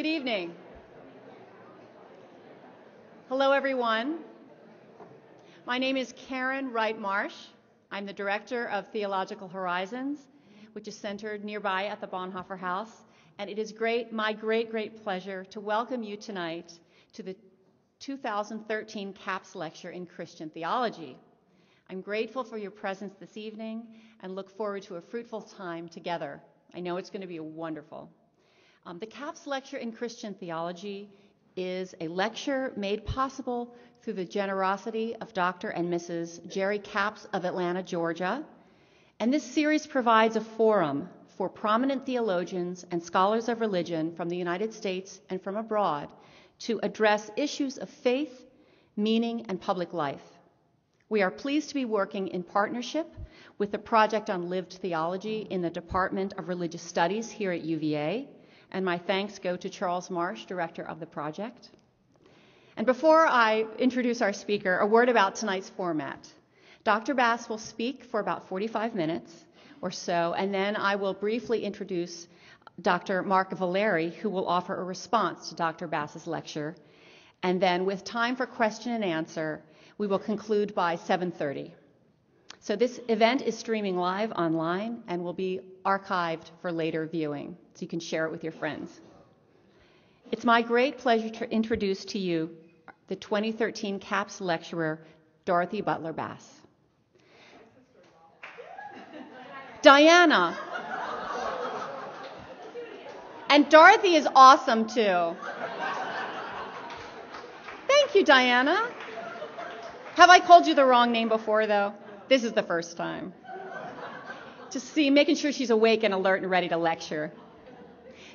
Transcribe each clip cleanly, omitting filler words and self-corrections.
Good evening. Hello, everyone. My name is Karen Wright-Marsh. I'm the director of Theological Horizons, which is centered nearby at the Bonhoeffer House, and it is my great pleasure to welcome you tonight to the 2013 CAPS Lecture in Christian Theology. I'm grateful for your presence this evening and look forward to a fruitful time together. I know it's going to be wonderful. The CAPS Lecture in Christian Theology is a lecture made possible through the generosity of Dr. and Mrs. Jerry Capps of Atlanta, Georgia. And this series provides a forum for prominent theologians and scholars of religion from the United States and from abroad to address issues of faith, meaning, and public life. We are pleased to be working in partnership with the Project on Lived Theology in the Department of Religious Studies here at UVA, and my thanks go to Charles Marsh, director of the project. And before I introduce our speaker, a word about tonight's format. Dr. Bass will speak for about 45 minutes or so, and then I will briefly introduce Dr. Mark Valeri, who will offer a response to Dr. Bass's lecture. And then with time for question and answer, we will conclude by 7:30. So this event is streaming live online and will be archived for later viewing, so you can share it with your friends. It's my great pleasure to introduce to you the 2013 CAPS lecturer, Dorothy Butler Bass. Diana. And Dorothy is awesome too. Thank you, Diana. Have I called you the wrong name before, though? This is the first time. Just making sure she's awake and alert and ready to lecture.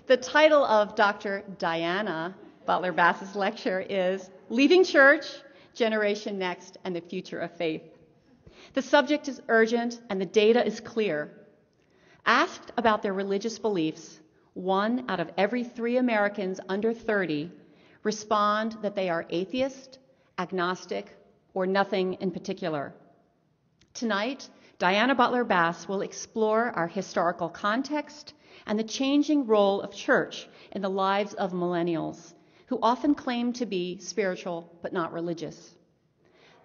The title of Dr. Diana Butler Bass's lecture is Leaving Church, Generation Next, and the Future of Faith. The subject is urgent and the data is clear. Asked about their religious beliefs, 1 out of every 3 Americans under 30 respond that they are atheist, agnostic, or nothing in particular. Tonight, Diana Butler Bass will explore our historical context and the changing role of church in the lives of millennials, who often claim to be spiritual but not religious.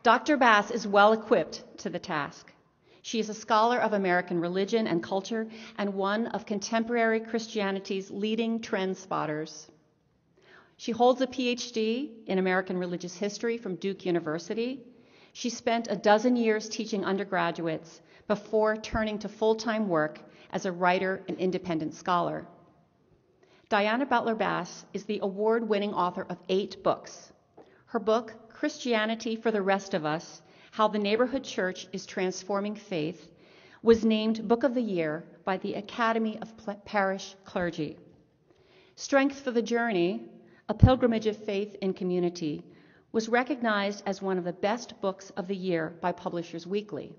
Dr. Bass is well equipped to the task. She is a scholar of American religion and culture and one of contemporary Christianity's leading trend spotters. She holds a PhD in American religious history from Duke University. She spent a dozen years teaching undergraduates before turning to full-time work as a writer and independent scholar. Diana Butler Bass is the award-winning author of 8 books. Her book, Christianity for the Rest of Us, How the Neighborhood Church is Transforming Faith, was named Book of the Year by the Academy of Parish Clergy. Strength for the Journey, A Pilgrimage of Faith in Community, was recognized as one of the best books of the year by Publishers Weekly.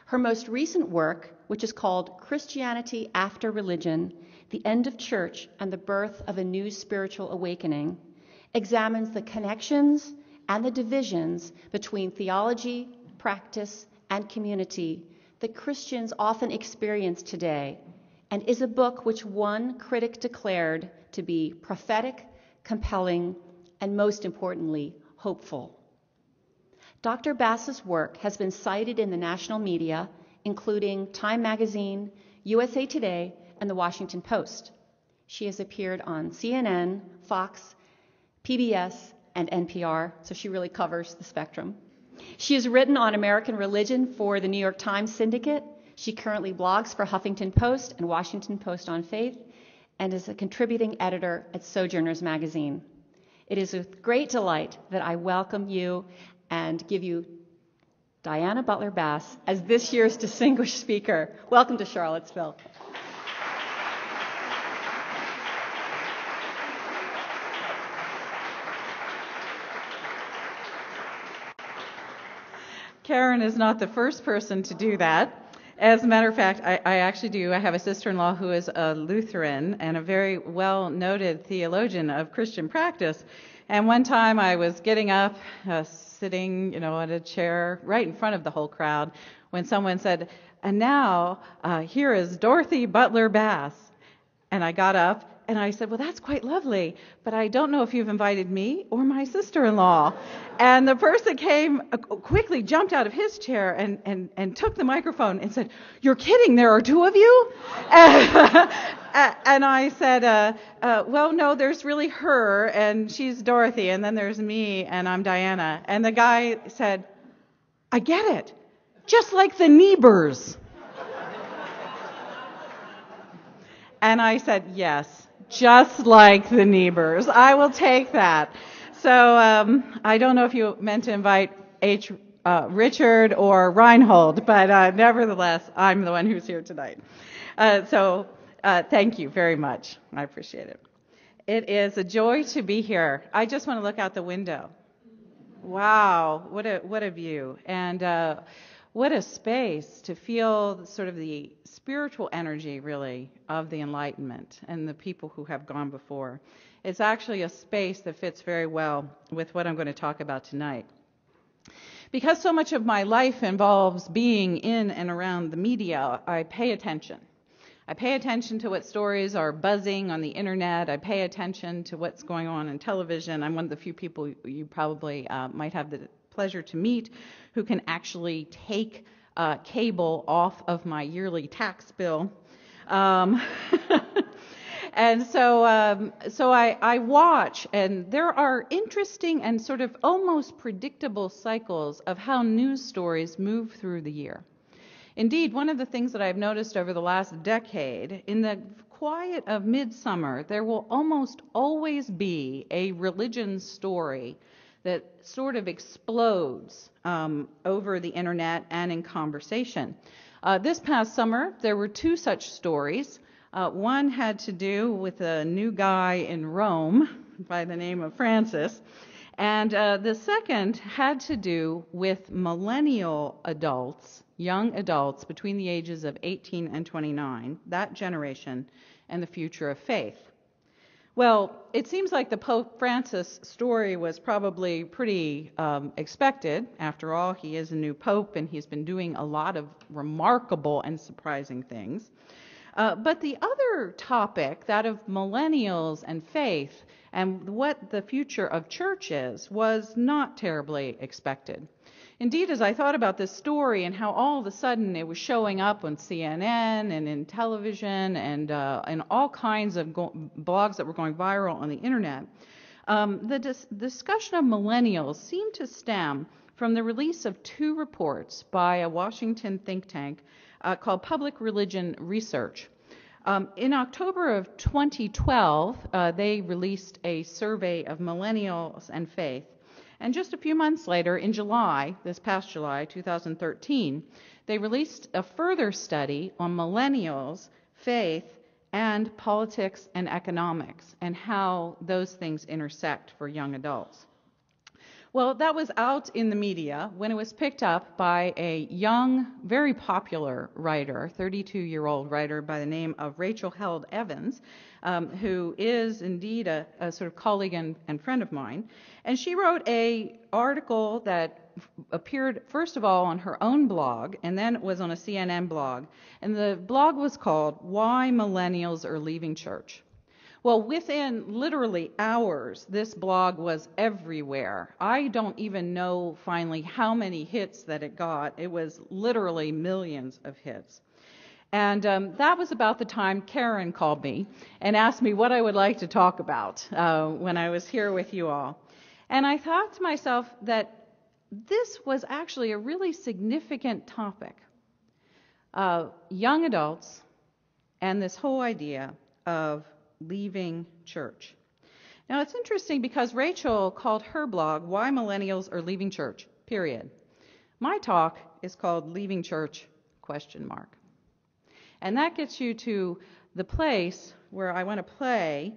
Her most recent work, which is called Christianity After Religion, The End of Church and the Birth of a New Spiritual Awakening, examines the connections and the divisions between theology, practice, and community that Christians often experience today, and is a book which one critic declared to be prophetic, compelling, and most importantly, hopeful. Dr. Bass's work has been cited in the national media, including Time Magazine, USA Today, and the Washington Post. She has appeared on CNN, Fox, PBS, and NPR, so she really covers the spectrum. She has written on American religion for the New York Times Syndicate. She currently blogs for Huffington Post and Washington Post on Faith, and is a contributing editor at Sojourners Magazine. It is with great delight that I welcome you and give you Diana Butler Bass as this year's distinguished speaker. Welcome to Charlottesville. Karen is not the first person to do that. As a matter of fact, I actually do. I have a sister-in-law who is a Lutheran and a very well-noted theologian of Christian practice. And one time I was getting up, sitting, in a chair right in front of the whole crowd, when someone said, "And now, here is Dorothy Butler Bass." And I got up And I said, well, that's quite lovely, but I don't know if you've invited me or my sister-in-law. And the person came, quickly jumped out of his chair and took the microphone and said, you're kidding, there are two of you? And I said, well, no, there's really her, and she's Dorothy, and then there's me, and I'm Diana. And the guy said, I get it, just like the neighbors. And I said, yes, just like the neighbors. I will take that. So I don't know if you meant to invite Richard or Reinhold, but nevertheless, I'm the one who's here tonight. So thank you very much. I appreciate it. It is a joy to be here. I just want to look out the window. Wow, what a view. And what a space to feel sort of the spiritual energy, really, of the Enlightenment and the people who have gone before. It's actually a space that fits very well with what I'm going to talk about tonight. Because so much of my life involves being in and around the media, I pay attention. I pay attention to what stories are buzzing on the internet. I pay attention to what's going on in television. I'm one of the few people you probably might have the pleasure to meet who can actually take cable off of my yearly tax bill. And so I watch, and there are interesting and sort of almost predictable cycles of how news stories move through the year. Indeed, one of the things that I've noticed over the last decade, in the quiet of midsummer, there will almost always be a religion story that sort of explodes over the internet and in conversation. This past summer, there were two such stories. One had to do with a new guy in Rome by the name of Francis, and the second had to do with millennial adults, young adults between the ages of 18 and 29, that generation, and the future of faith. Well, it seems like the Pope Francis story was probably pretty expected. After all, he is a new pope, and he's been doing a lot of remarkable and surprising things. But the other topic, that of millennials and faith, and what the future of church is, was not terribly expected. Indeed, as I thought about this story and how all of a sudden it was showing up on CNN and in television and all kinds of blogs that were going viral on the internet, the discussion of millennials seemed to stem from the release of two reports by a Washington think tank called Public Religion Research. In October of 2012, they released a survey of millennials and faith. And just a few months later, in July, this past July, 2013, they released a further study on millennials, faith, and politics and economics, and how those things intersect for young adults. Well, that was out in the media when it was picked up by a young, very popular writer, 32-year-old writer by the name of Rachel Held Evans, who is indeed a sort of colleague and friend of mine. And she wrote an article that appeared, first of all, on her own blog, and then it was on a CNN blog. And the blog was called Why Millennials Are Leaving Church. Well, within literally hours, this blog was everywhere. I don't even know finally how many hits that it got. It was literally millions of hits. And that was about the time Karen called me and asked me what I would like to talk about when I was here with you all. And I thought to myself that this was actually a really significant topic. Young adults and this whole idea of leaving church. Now, it's interesting because Rachel called her blog, Why Millennials Are Leaving Church, period. My talk is called Leaving Church, ? And that gets you to the place where I want to play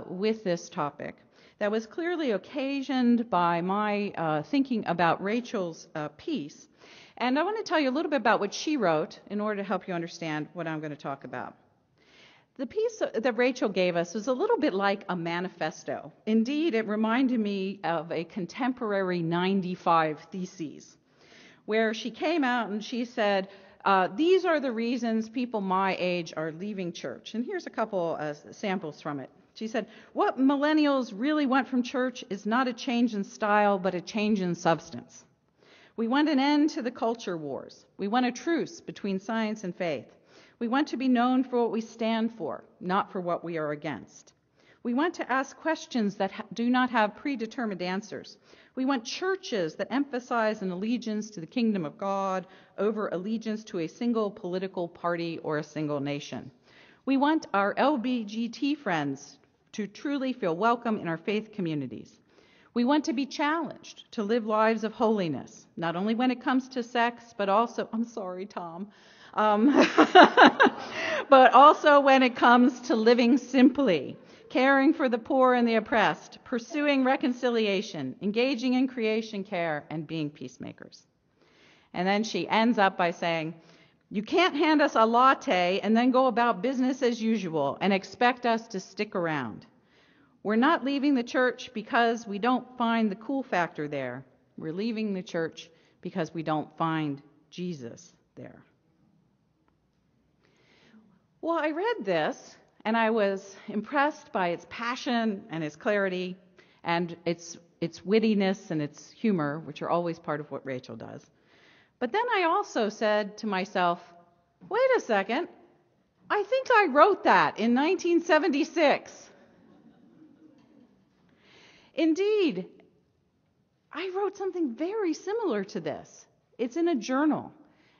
with this topic that was clearly occasioned by my thinking about Rachel's piece. And I want to tell you a little bit about what she wrote in order to help you understand what I'm going to talk about. The piece that Rachel gave us was a little bit like a manifesto. Indeed, it reminded me of a contemporary 95 Theses, where she came out and she said, These are the reasons people my age are leaving church. And here's a couple samples from it. She said, what millennials really want from church is not a change in style, but a change in substance. We want an end to the culture wars. We want a truce between science and faith. We want to be known for what we stand for, not for what we are against. We want to ask questions that do not have predetermined answers. We want churches that emphasize an allegiance to the kingdom of God over allegiance to a single political party or a single nation. We want our LGBT friends to truly feel welcome in our faith communities. We want to be challenged to live lives of holiness, not only when it comes to sex, but also, I'm sorry, Tom, but also when it comes to living simply, caring for the poor and the oppressed, pursuing reconciliation, engaging in creation care, and being peacemakers. And then she ends up by saying, you can't hand us a latte and then go about business as usual and expect us to stick around. We're not leaving the church because we don't find the cool factor there. We're leaving the church because we don't find Jesus there. Well, I read this, and I was impressed by its passion and its clarity and its wittiness and its humor, which are always part of what Rachel does. But then I also said to myself, wait a second, I think I wrote that in 1976. Indeed, I wrote something very similar to this. It's in a journal,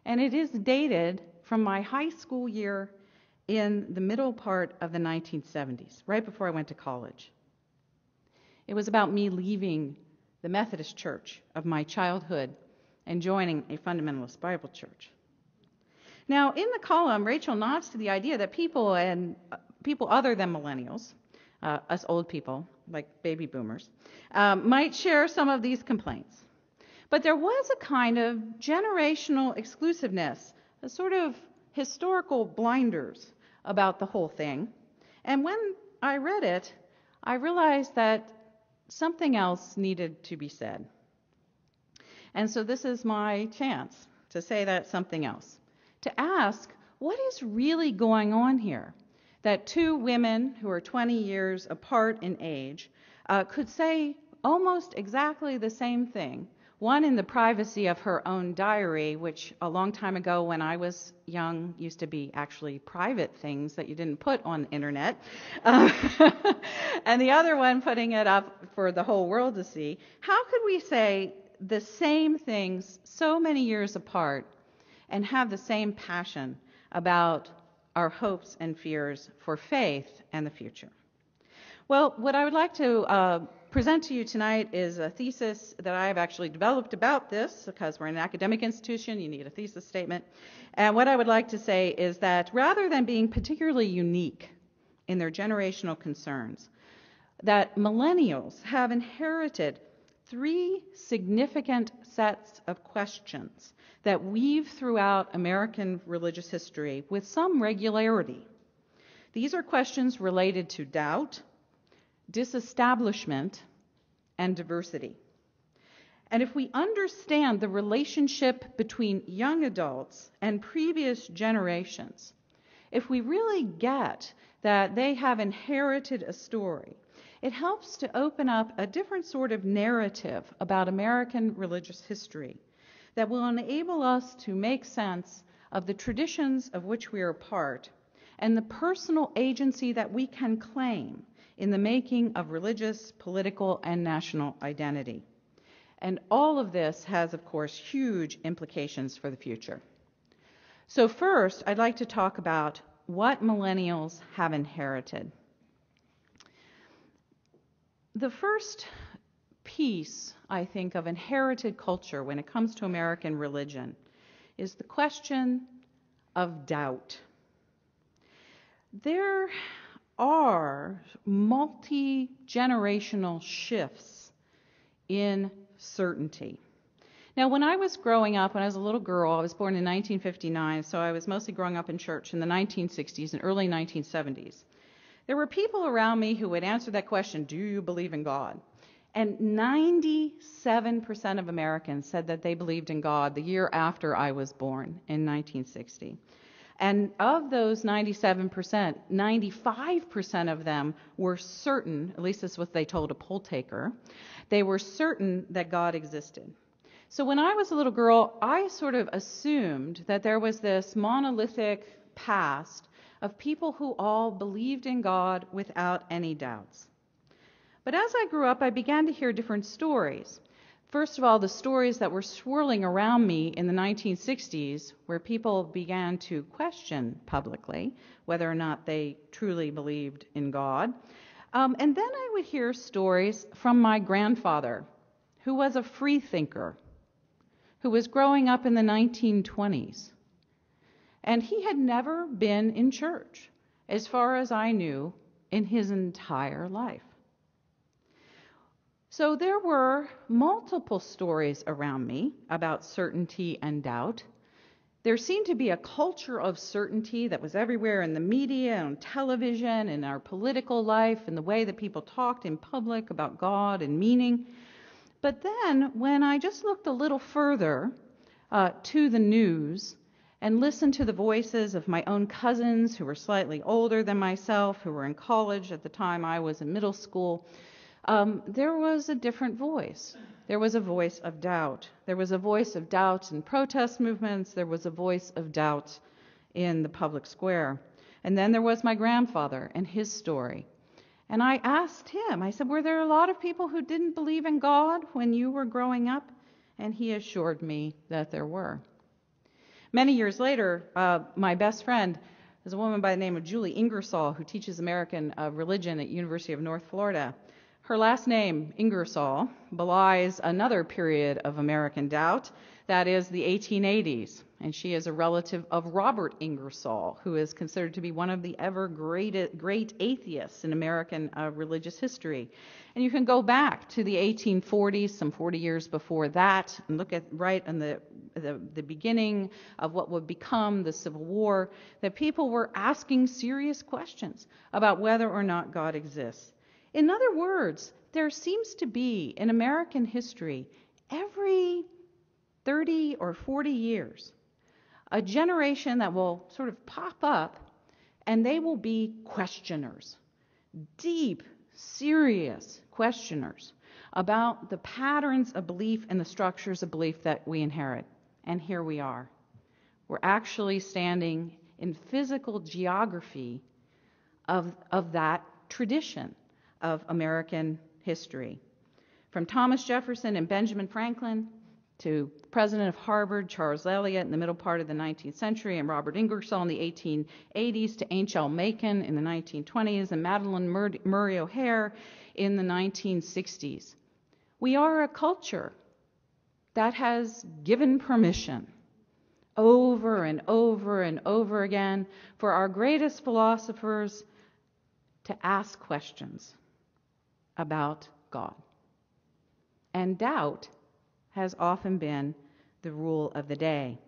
and it is dated from my high school year in the middle part of the 1970s, right before I went to college. It was about me leaving the Methodist church of my childhood and joining a fundamentalist Bible church. Now, in the column, Rachel nods to the idea that people other than millennials, us old people, like baby boomers, might share some of these complaints. But there was a kind of generational exclusiveness, a sort of historical blinders about the whole thing. And when I read it, I realized that something else needed to be said. And so this is my chance to say that something else, to ask, what is really going on here? That two women who are 20 years apart in age could say almost exactly the same thing, one in the privacy of her own diary, which a long time ago when I was young used to be actually private things that you didn't put on the internet, and the other one putting it up for the whole world to see. How could we say the same things so many years apart and have the same passion about our hopes and fears for faith and the future? Well, what I would like to present to you tonight is a thesis that I have actually developed about this, because we're an academic institution, you need a thesis statement. And what I would like to say is that rather than being particularly unique in their generational concerns, that millennials have inherited three significant sets of questions that weave throughout American religious history with some regularity. These are questions related to doubt, disestablishment, and diversity. And if we understand the relationship between young adults and previous generations, if we really get that they have inherited a story, it helps to open up a different sort of narrative about American religious history that will enable us to make sense of the traditions of which we are a part and the personal agency that we can claim in the making of religious, political, and national identity. And all of this has, of course, huge implications for the future. So first, I'd like to talk about what millennials have inherited. The first piece, I think, of inherited culture when it comes to American religion is the question of doubt. There are multi-generational shifts in certainty. Now, when I was growing up, when I was a little girl, I was born in 1959, so I was mostly growing up in church in the 1960s and early 1970s. There were people around me who would answer that question, do you believe in God? And 97% of Americans said that they believed in God the year after I was born in 1960. And of those 97%, 95% of them were certain, at least this is what they told a poll taker, they were certain that God existed. So when I was a little girl, I sort of assumed that there was this monolithic past of people who all believed in God without any doubts. But as I grew up, I began to hear different stories. First of all, the stories that were swirling around me in the 1960s, where people began to question publicly whether or not they truly believed in God. And then I would hear stories from my grandfather, who was a free thinker, who was growing up in the 1920s. And he had never been in church, as far as I knew, in his entire life. So there were multiple stories around me about certainty and doubt. There seemed to be a culture of certainty that was everywhere in the media, on television, in our political life, in the way that people talked in public about God and meaning. But then, when I just looked a little further to the news and listened to the voices of my own cousins who were slightly older than myself, who were in college at the time I was in middle school, there was a different voice. There was a voice of doubt. There was a voice of doubt in protest movements. There was a voice of doubt in the public square. And then there was my grandfather and his story. And I asked him, I said, were there a lot of people who didn't believe in God when you were growing up? And he assured me that there were. Many years later, my best friend is a woman by the name of Julie Ingersoll, who teaches American religion at University of North Florida. Her last name, Ingersoll, belies another period of American doubt, that is the 1880s. And she is a relative of Robert Ingersoll, who is considered to be one of the ever great atheists in American religious history. And you can go back to the 1840s, some 40 years before that, and look at right in the beginning of what would become the Civil War, that people were asking serious questions about whether or not God exists. In other words, there seems to be in American history every 30 or 40 years a generation that will sort of pop up, and they will be questioners, deep, serious questioners about the patterns of belief and the structures of belief that we inherit. And here we are. We're actually standing in physical geography of that tradition of American history. From Thomas Jefferson and Benjamin Franklin to President of Harvard, Charles Eliot in the middle part of the 19th century, and Robert Ingersoll in the 1880s, to H.L. Mencken in the 1920s, and Madeleine Murray O'Hair in the 1960s. We are a culture that has given permission over and over and over again for our greatest philosophers to ask questions about God. And doubt has often been the rule of the day.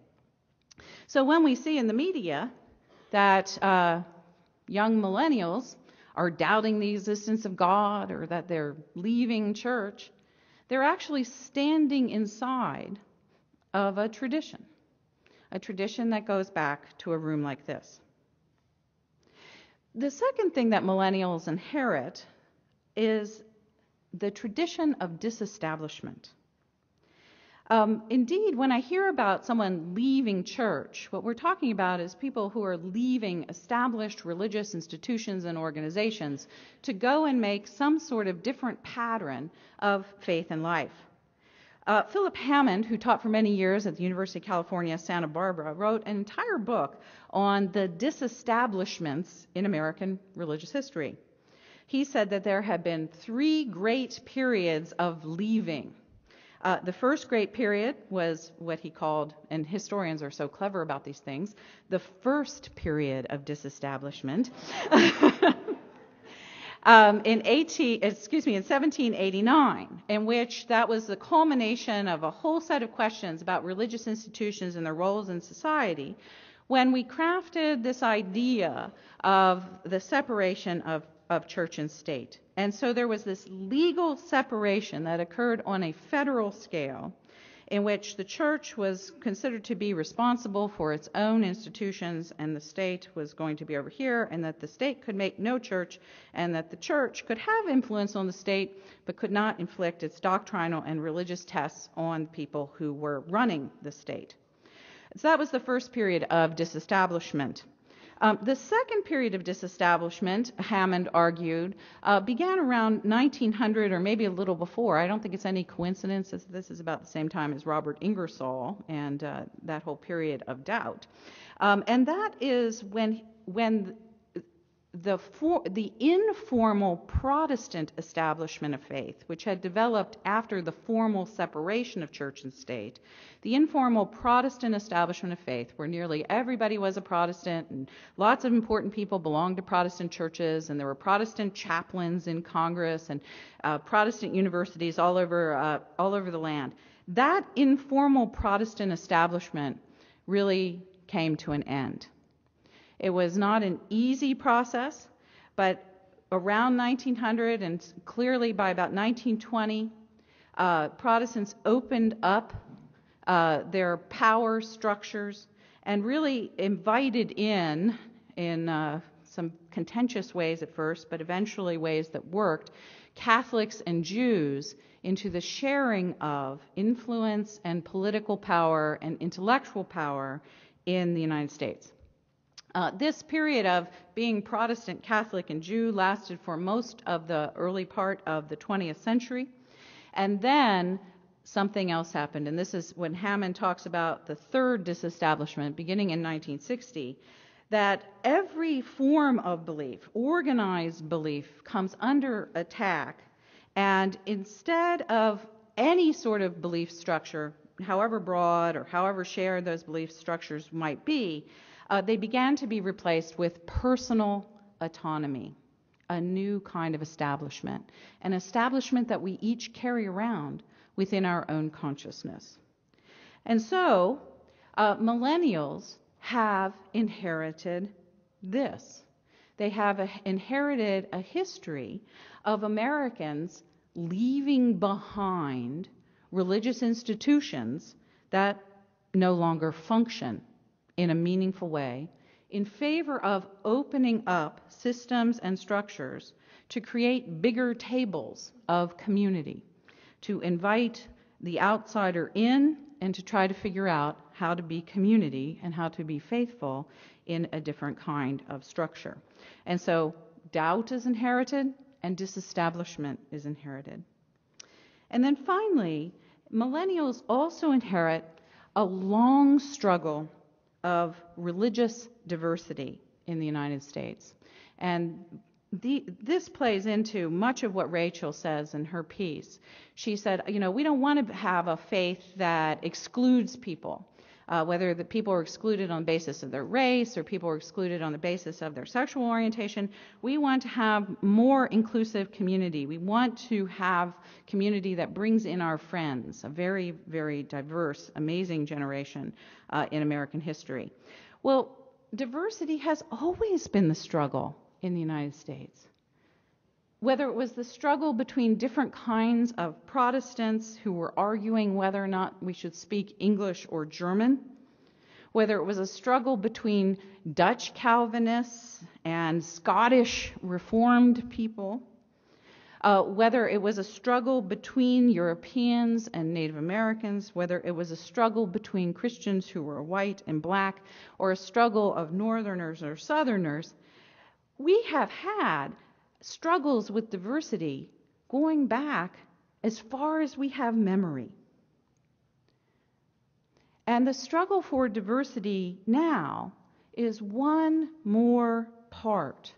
So when we see in the media that young millennials are doubting the existence of God or that they're leaving church, they're actually standing inside of a tradition that goes back to a room like this. The second thing that millennials inherit is the tradition of disestablishment. Indeed, when I hear about someone leaving church, what we're talking about is people who are leaving established religious institutions and organizations to go and make some sort of different pattern of faith and life. Philip Hammond, who taught for many years at the University of California, Santa Barbara, wrote an entire book on the disestablishments in American religious history. He said that there have been 3 great periods of leaving. The first great period was what he called, and historians are so clever about these things, the first period of disestablishment. In 1789, in which that was the culmination of a whole set of questions about religious institutions and their roles in society, when we crafted this idea of the separation of of church and state. And so there was this legal separation that occurred on a federal scale in which the church was considered to be responsible for its own institutions and the state was going to be over here, and that the state could make no church, and that the church could have influence on the state but could not inflict its doctrinal and religious tests on people who were running the state. So that was the first period of disestablishment. The second period of disestablishment, Hammond argued, began around 1900 or maybe a little before. I don't think it's any coincidence that this is about the same time as Robert Ingersoll and that whole period of doubt. And that is when the informal Protestant establishment of faith, which had developed after the formal separation of church and state, the informal Protestant establishment of faith, where nearly everybody was a Protestant and lots of important people belonged to Protestant churches, and there were Protestant chaplains in Congress and Protestant universities all over the land. That informal Protestant establishment really came to an end. It was not an easy process, but around 1900 and clearly by about 1920, Protestants opened up their power structures and really invited in some contentious ways at first, but eventually ways that worked, Catholics and Jews into the sharing of influence and political power and intellectual power in the United States. This period of being Protestant, Catholic, and Jew lasted for most of the early part of the 20th century. And then something else happened. And this is when Hammond talks about the third disestablishment beginning in 1960, that every form of belief, organized belief, comes under attack. And instead of any sort of belief structure, however broad or however shared those belief structures might be, they began to be replaced with personal autonomy, a new kind of establishment, an establishment that we each carry around within our own consciousness. And so, millennials have inherited this. They have inherited a history of Americans leaving behind religious institutions that no longer function in a meaningful way in favor of opening up systems and structures to create bigger tables of community, to invite the outsider in and to try to figure out how to be community and how to be faithful in a different kind of structure. And so doubt is inherited and disestablishment is inherited. And then finally, millennials also inherit a long struggle of religious diversity in the United States. And this plays into much of what Rachel says in her piece. She said, we don't want to have a faith that excludes people, whether the people are excluded on the basis of their race or people are excluded on the basis of their sexual orientation. We want to have more inclusive community. We want to have community that brings in our friends, a very, very diverse, amazing generation in American history. Well, diversity has always been the struggle in the United States. Whether it was the struggle between different kinds of Protestants who were arguing whether or not we should speak English or German, whether it was a struggle between Dutch Calvinists and Scottish Reformed people, whether it was a struggle between Europeans and Native Americans, whether it was a struggle between Christians who were white and black, or a struggle of Northerners or Southerners, we have had struggles with diversity going back as far as we have memory. And the struggle for diversity now is one more part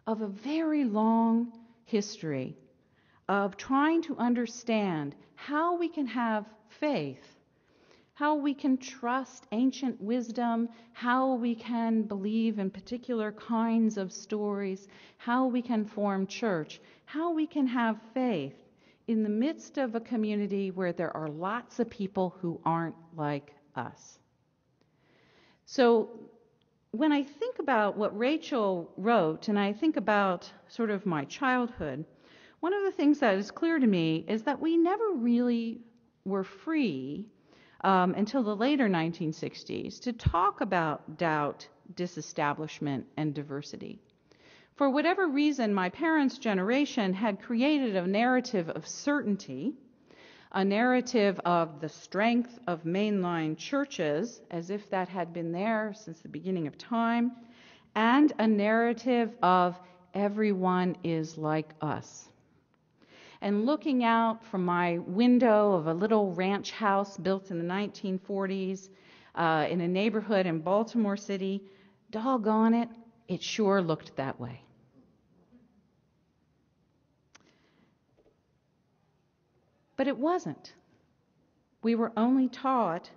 of a very long history of trying to understand how we can have faith, how we can trust ancient wisdom, how we can believe in particular kinds of stories, how we can form church, how we can have faith in the midst of a community where there are lots of people who aren't like us. So when I think about what Rachel wrote, and I think about sort of my childhood, one of the things that is clear to me is that we never really were free until the later 1960s to talk about doubt, disestablishment, and diversity. For whatever reason, my parents' generation had created a narrative of certainty, a narrative of the strength of mainline churches, as if that had been there since the beginning of time, and a narrative of everyone is like us. And looking out from my window of a little ranch house built in the 1940s in a neighborhood in Baltimore City, doggone it, it sure looked that way. But it wasn't. We were only taught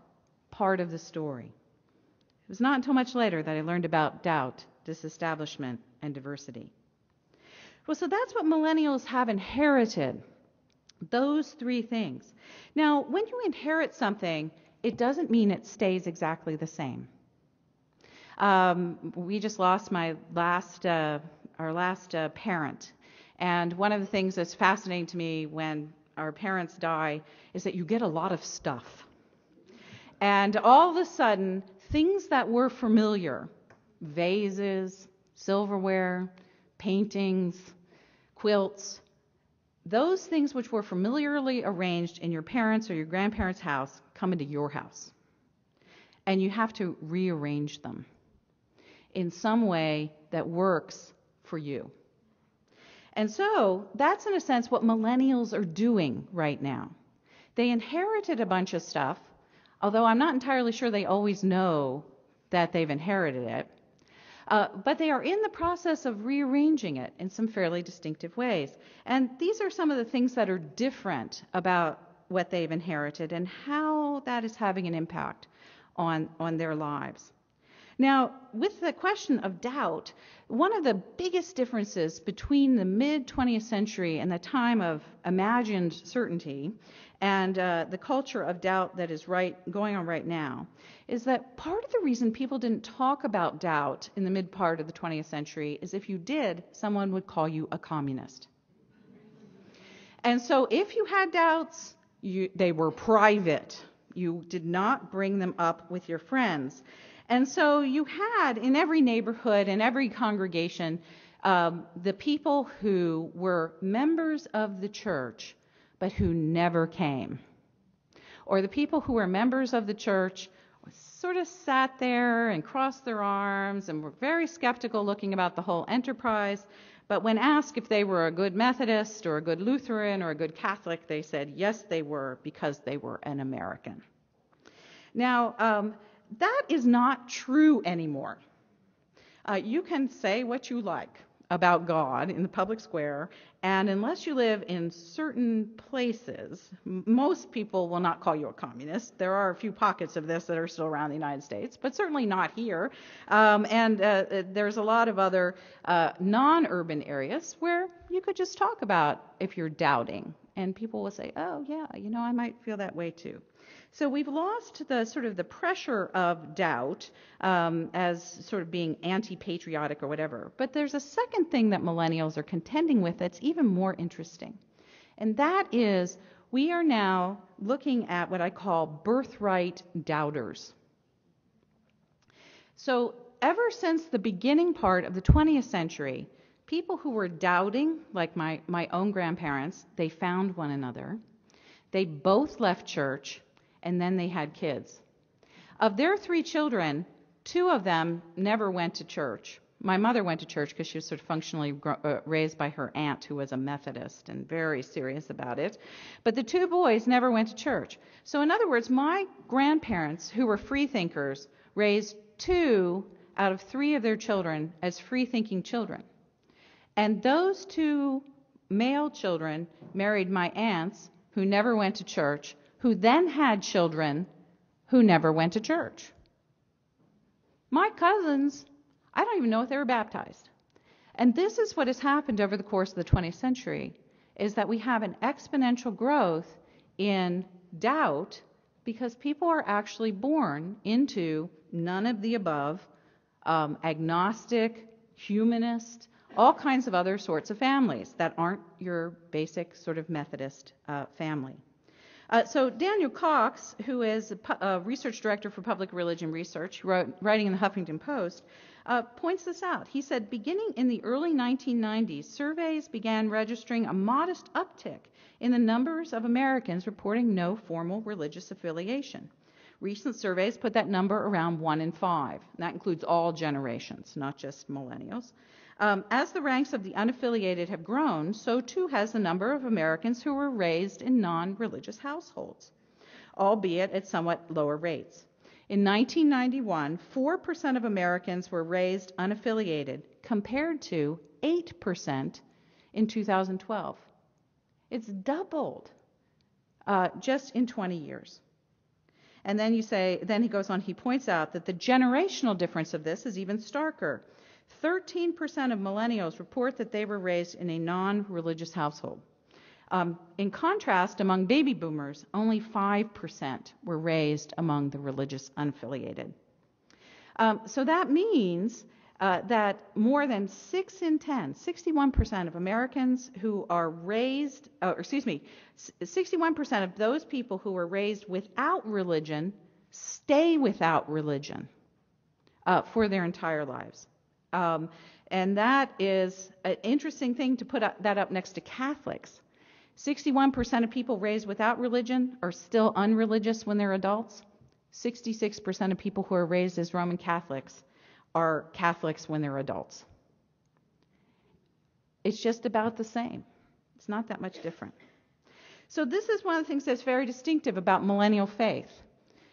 part of the story. It was not until much later that I learned about doubt, disestablishment, and diversity. Well, so that's what millennials have inherited, those three things. Now, when you inherit something, it doesn't mean it stays exactly the same. We just lost our last parent, and one of the things that's fascinating to me when our parents die is that you get a lot of stuff. And all of a sudden, things that were familiar, vases, silverware, paintings, quilts, those things which were familiarly arranged in your parents' or your grandparents' house come into your house. And you have to rearrange them in some way that works for you. And so that's, in a sense, what millennials are doing right now. They inherited a bunch of stuff, although I'm not entirely sure they always know that they've inherited it. But they are in the process of rearranging it in some fairly distinctive ways. And these are some of the things that are different about what they've inherited and how that is having an impact on their lives. Now, with the question of doubt, one of the biggest differences between the mid-20th century and the time of imagined certainty and the culture of doubt that is going on right now is that part of the reason people didn't talk about doubt in the mid-part of the 20th century is if you did, someone would call you a communist. And so if you had doubts, they were private. You did not bring them up with your friends. And so you had, in every neighborhood, in every congregation, the people who were members of the church, but who never came. Or the people who were members of the church sort of sat there and crossed their arms and were very skeptical looking about the whole enterprise. But when asked if they were a good Methodist or a good Lutheran or a good Catholic, they said yes, they were, because they were an American. Now, that is not true anymore. You can say what you like about God in the public square, and unless you live in certain places, most people will not call you a communist. There are a few pockets of this that are still around the United States, but certainly not here. There's a lot of other non-urban areas where you could just talk about if you're doubting, and people will say, oh, yeah, I might feel that way too. So we've lost the sort of the pressure of doubt as sort of being anti-patriotic or whatever. But there's a second thing that millennials are contending with that's even more interesting. And that is we are now looking at what I call birthright doubters. So ever since the beginning part of the 20th century, people who were doubting, like my own grandparents, they found one another. They both left church. And then they had kids. Of their 3 children, 2 of them never went to church. My mother went to church because she was sort of functionally raised by her aunt, who was a Methodist and very serious about it. But the 2 boys never went to church. So in other words, my grandparents, who were free thinkers, raised 2 out of 3 of their children as free-thinking children. And those 2 male children married my aunts, who never went to church, who then had children who never went to church. My cousins, I don't even know if they were baptized. And this is what has happened over the course of the 20th century, is that we have an exponential growth in doubt because people are actually born into none of the above agnostic, humanist, all kinds of other sorts of families that aren't your basic sort of Methodist family. So Daniel Cox, who is a research director for public religion research, writing in the Huffington Post, points this out. He said, beginning in the early 1990s, surveys began registering a modest uptick in the numbers of Americans reporting no formal religious affiliation. Recent surveys put that number around 1 in 5. And that includes all generations, not just millennials. As the ranks of the unaffiliated have grown, so too has the number of Americans who were raised in non-religious households, albeit at somewhat lower rates. In 1991, 4% of Americans were raised unaffiliated, compared to 8% in 2012. It's doubled just in 20 years. And then he goes on, he points out that the generational difference of this is even starker. 13% of millennials report that they were raised in a non-religious household. In contrast, among baby boomers, only 5% were raised among the religious unaffiliated. So that means that more than 6 in 10, 61% of Americans who are raised, 61% of those people who are raised without religion stay without religion for their entire lives. And that is an interesting thing to put that up next to Catholics. 61% of people raised without religion are still unreligious when they're adults. 66% of people who are raised as Roman Catholics are Catholics when they're adults. It's just about the same. It's not that much different. So this is one of the things that's very distinctive about millennial faith,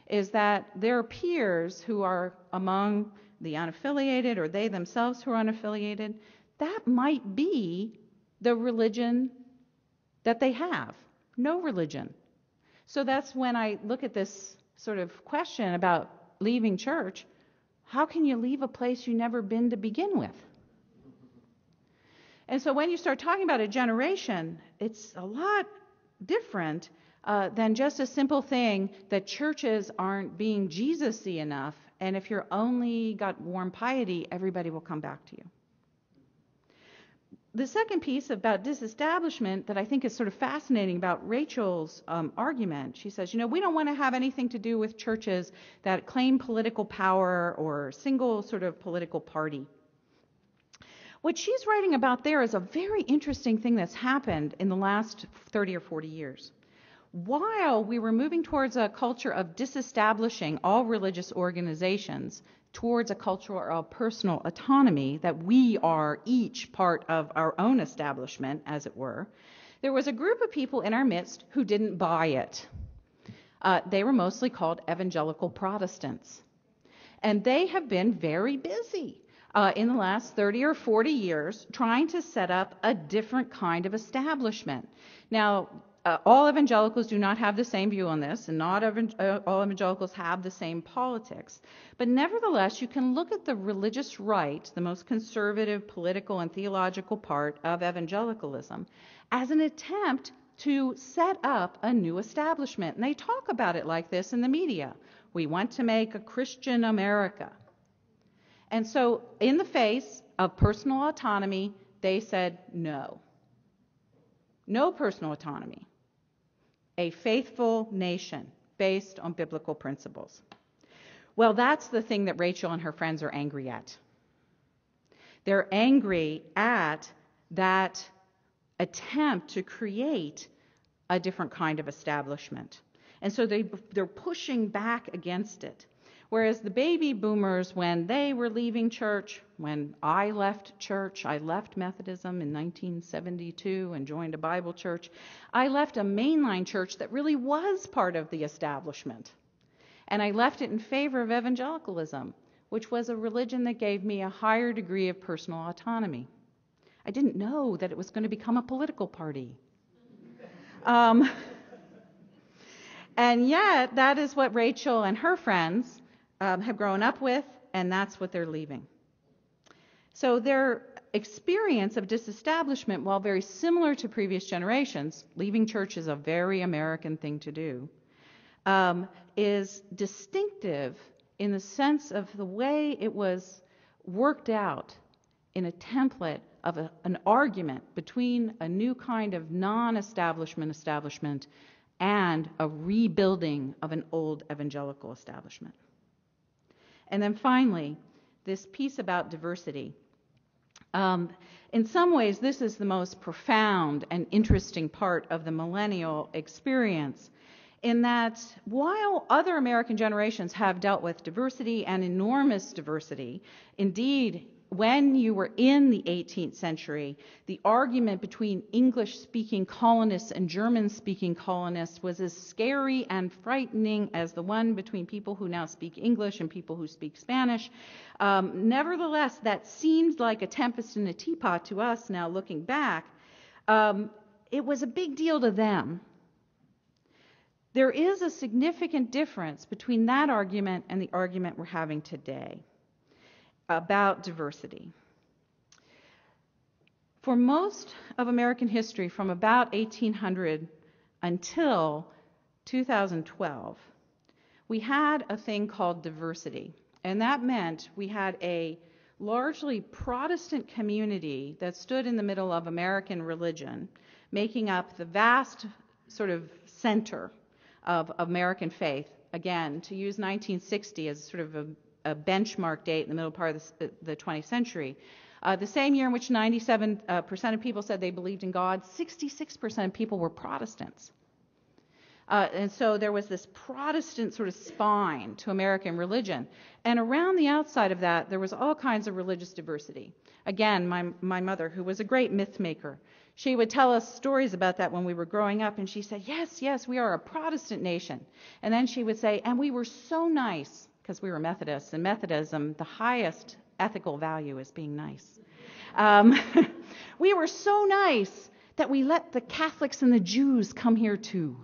is that their peers who are among the unaffiliated, or they themselves who are unaffiliated, that might be the religion that they have, no religion. So that's when I look at this sort of question about leaving church. How can you leave a place you've never been to begin with? And so when you start talking about a generation, it's a lot different than just a simple thing that churches aren't being Jesus-y enough, and if you're only got warm piety, everybody will come back to you. The second piece about disestablishment that I think is sort of fascinating about Rachel's argument, she says, we don't want to have anything to do with churches that claim political power or single sort of political party. What she's writing about there is a very interesting thing that's happened in the last 30 or 40 years. While we were moving towards a culture of disestablishing all religious organizations, towards a culture of personal autonomy, that we are each part of our own establishment, as it were, there was a group of people in our midst who didn't buy it. They were mostly called evangelical Protestants. And they have been very busy in the last 30 or 40 years trying to set up a different kind of establishment. Now, all evangelicals do not have the same view on this, and not all evangelicals have the same politics. But nevertheless, you can look at the religious right, the most conservative political and theological part of evangelicalism, as an attempt to set up a new establishment. And they talk about it like this in the media. We want to make a Christian America. And so in the face of personal autonomy, they said no. No personal autonomy. A faithful nation based on biblical principles. Well, that's the thing that Rachel and her friends are angry at. They're angry at that attempt to create a different kind of establishment. And so they're pushing back against it. Whereas the baby boomers, when they were leaving church, when I left church, I left Methodism in 1972 and joined a Bible church. I left a mainline church that really was part of the establishment. And I left it in favor of evangelicalism, which was a religion that gave me a higher degree of personal autonomy. I didn't know that it was going to become a political party. And yet, that is what Rachel and her friends have grown up with, and that's what they're leaving. So their experience of disestablishment, while very similar to previous generations, leaving church is a very American thing to do, is distinctive in the sense of the way it was worked out in a template of an argument between a new kind of non-establishment establishment and a rebuilding of an old evangelical establishment. And then finally, this piece about diversity. In some ways, this is the most profound and interesting part of the millennial experience, in that while other American generations have dealt with diversity and enormous diversity, indeed, when you were in the 18th century, the argument between English-speaking colonists and German-speaking colonists was as scary and frightening as the one between people who now speak English and people who speak Spanish. Nevertheless, that seemed like a tempest in a teapot to us now looking back. It was a big deal to them. There is a significant difference between that argument and the argument we're having today about diversity. For most of American history, from about 1800 until 2012, we had a thing called diversity. And that meant we had a largely Protestant community that stood in the middle of American religion, making up the vast sort of center of American faith. Again, to use 1960 as sort of a benchmark date in the middle part of the 20th century. The same year in which 97% of people said they believed in God, 66% of people were Protestants. And so there was this Protestant sort of spine to American religion. And around the outside of that, there was all kinds of religious diversity. Again, my mother, who was a great myth maker, she would tell us stories about that when we were growing up. And she said, yes, we are a Protestant nation. And then she would say, and we were so nice, because we were Methodists. In Methodism, the highest ethical value is being nice. We were so nice that we let the Catholics and the Jews come here too.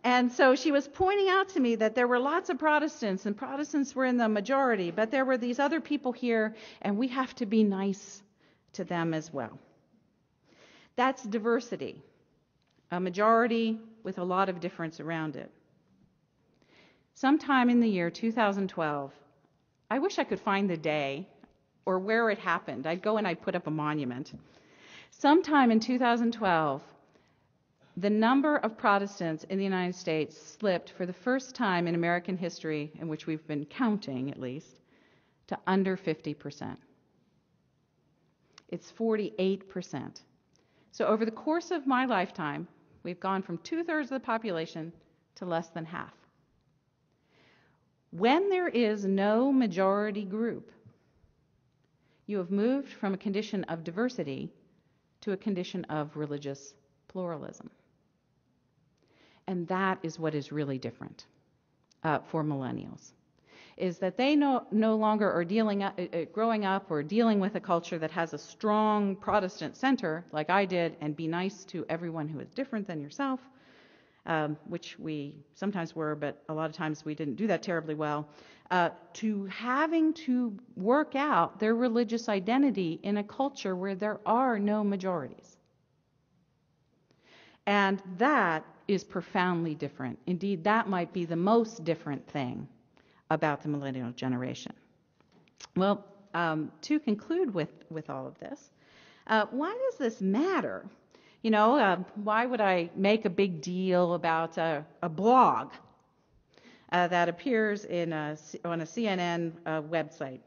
And so she was pointing out to me that there were lots of Protestants, and Protestants were in the majority, but there were these other people here, and we have to be nice to them as well. That's diversity, a majority with a lot of difference around it. Sometime in the year 2012, I wish I could find the day or where it happened. I'd go and I'd put up a monument. Sometime in 2012, the number of Protestants in the United States slipped for the first time in American history, in which we've been counting at least, to under 50%. It's 48%. So over the course of my lifetime, we've gone from 2/3 of the population to less than half. When there is no majority group, you have moved from a condition of diversity to a condition of religious pluralism. And that is what is really different for millennials, is that they no longer are growing up or dealing with a culture that has a strong Protestant center, like I did, and be nice to everyone who is different than yourself, which we sometimes were, but a lot of times we didn't do that terribly well, to having to work out their religious identity in a culture where there are no majorities. And that is profoundly different. Indeed, that might be the most different thing about the millennial generation. Well, to conclude with all of this, why does this matter? You know, why would I make a big deal about a blog that appears on a CNN website?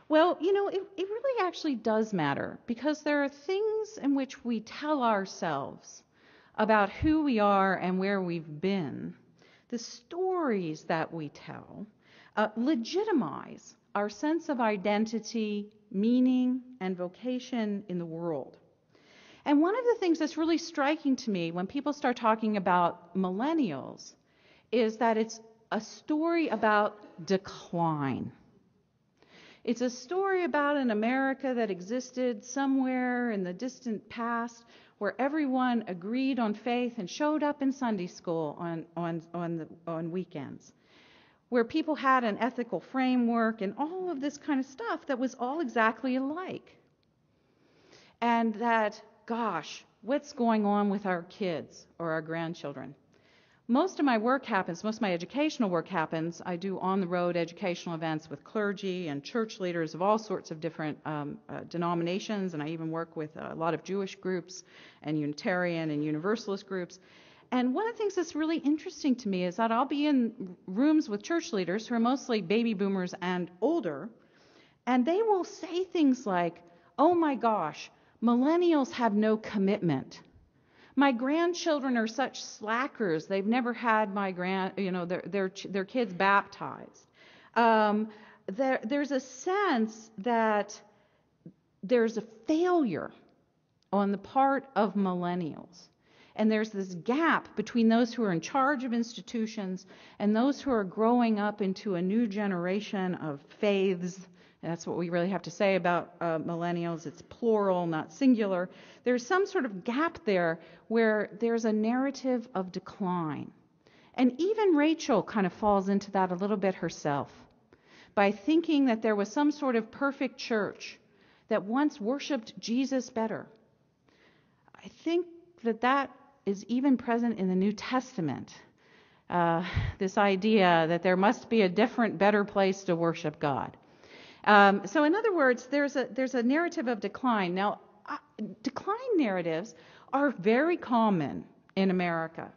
Well, you know, it really actually does matter, because there are things in which we tell ourselves about who we are and where we've been. The stories that we tell legitimize our sense of identity, meaning, and vocation in the world. And one of the things that's really striking to me when people start talking about millennials is that it's a story about decline. It's a story about an America that existed somewhere in the distant past, where everyone agreed on faith and showed up in Sunday school on weekends, where people had an ethical framework and all of this kind of stuff that was all exactly alike. And that, gosh, what's going on with our kids or our grandchildren? Most of my educational work happens, I do on-the-road educational events with clergy and church leaders of all sorts of different denominations, and I even work with a lot of Jewish groups and Unitarian and Universalist groups. And one of the things that's really interesting to me is that I'll be in rooms with church leaders who are mostly baby boomers and older, and they will say things like, "Oh my gosh, millennials have no commitment. My grandchildren are such slackers. They've never had their kids baptized." There's a sense that there's a failure on the part of millennials. And there's this gap between those who are in charge of institutions and those who are growing up into a new generation of faiths. That's what we really have to say about millennials. It's plural, not singular. There's some sort of gap there where there's a narrative of decline. And even Rachel kind of falls into that a little bit herself by thinking that there was some sort of perfect church that once worshiped Jesus better. I think that is even present in the New Testament. This idea that there must be a different, better place to worship God. So in other words, there's a narrative of decline. Now, decline narratives are very common in America.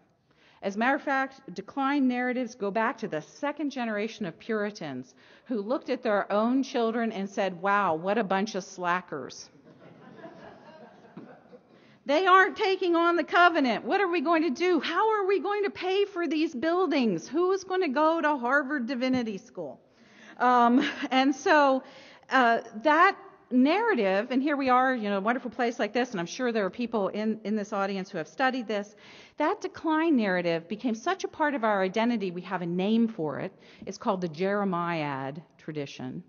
As a matter of fact, decline narratives go back to the second generation of Puritans who looked at their own children and said, "Wow, what a bunch of slackers. They aren't taking on the covenant. What are we going to do? How are we going to pay for these buildings? Who's going to go to Harvard Divinity School?" And so that narrative, and here we are, a wonderful place like this, and I'm sure there are people in this audience who have studied this, that decline narrative became such a part of our identity, we have a name for it. It's called the Jeremiad tradition,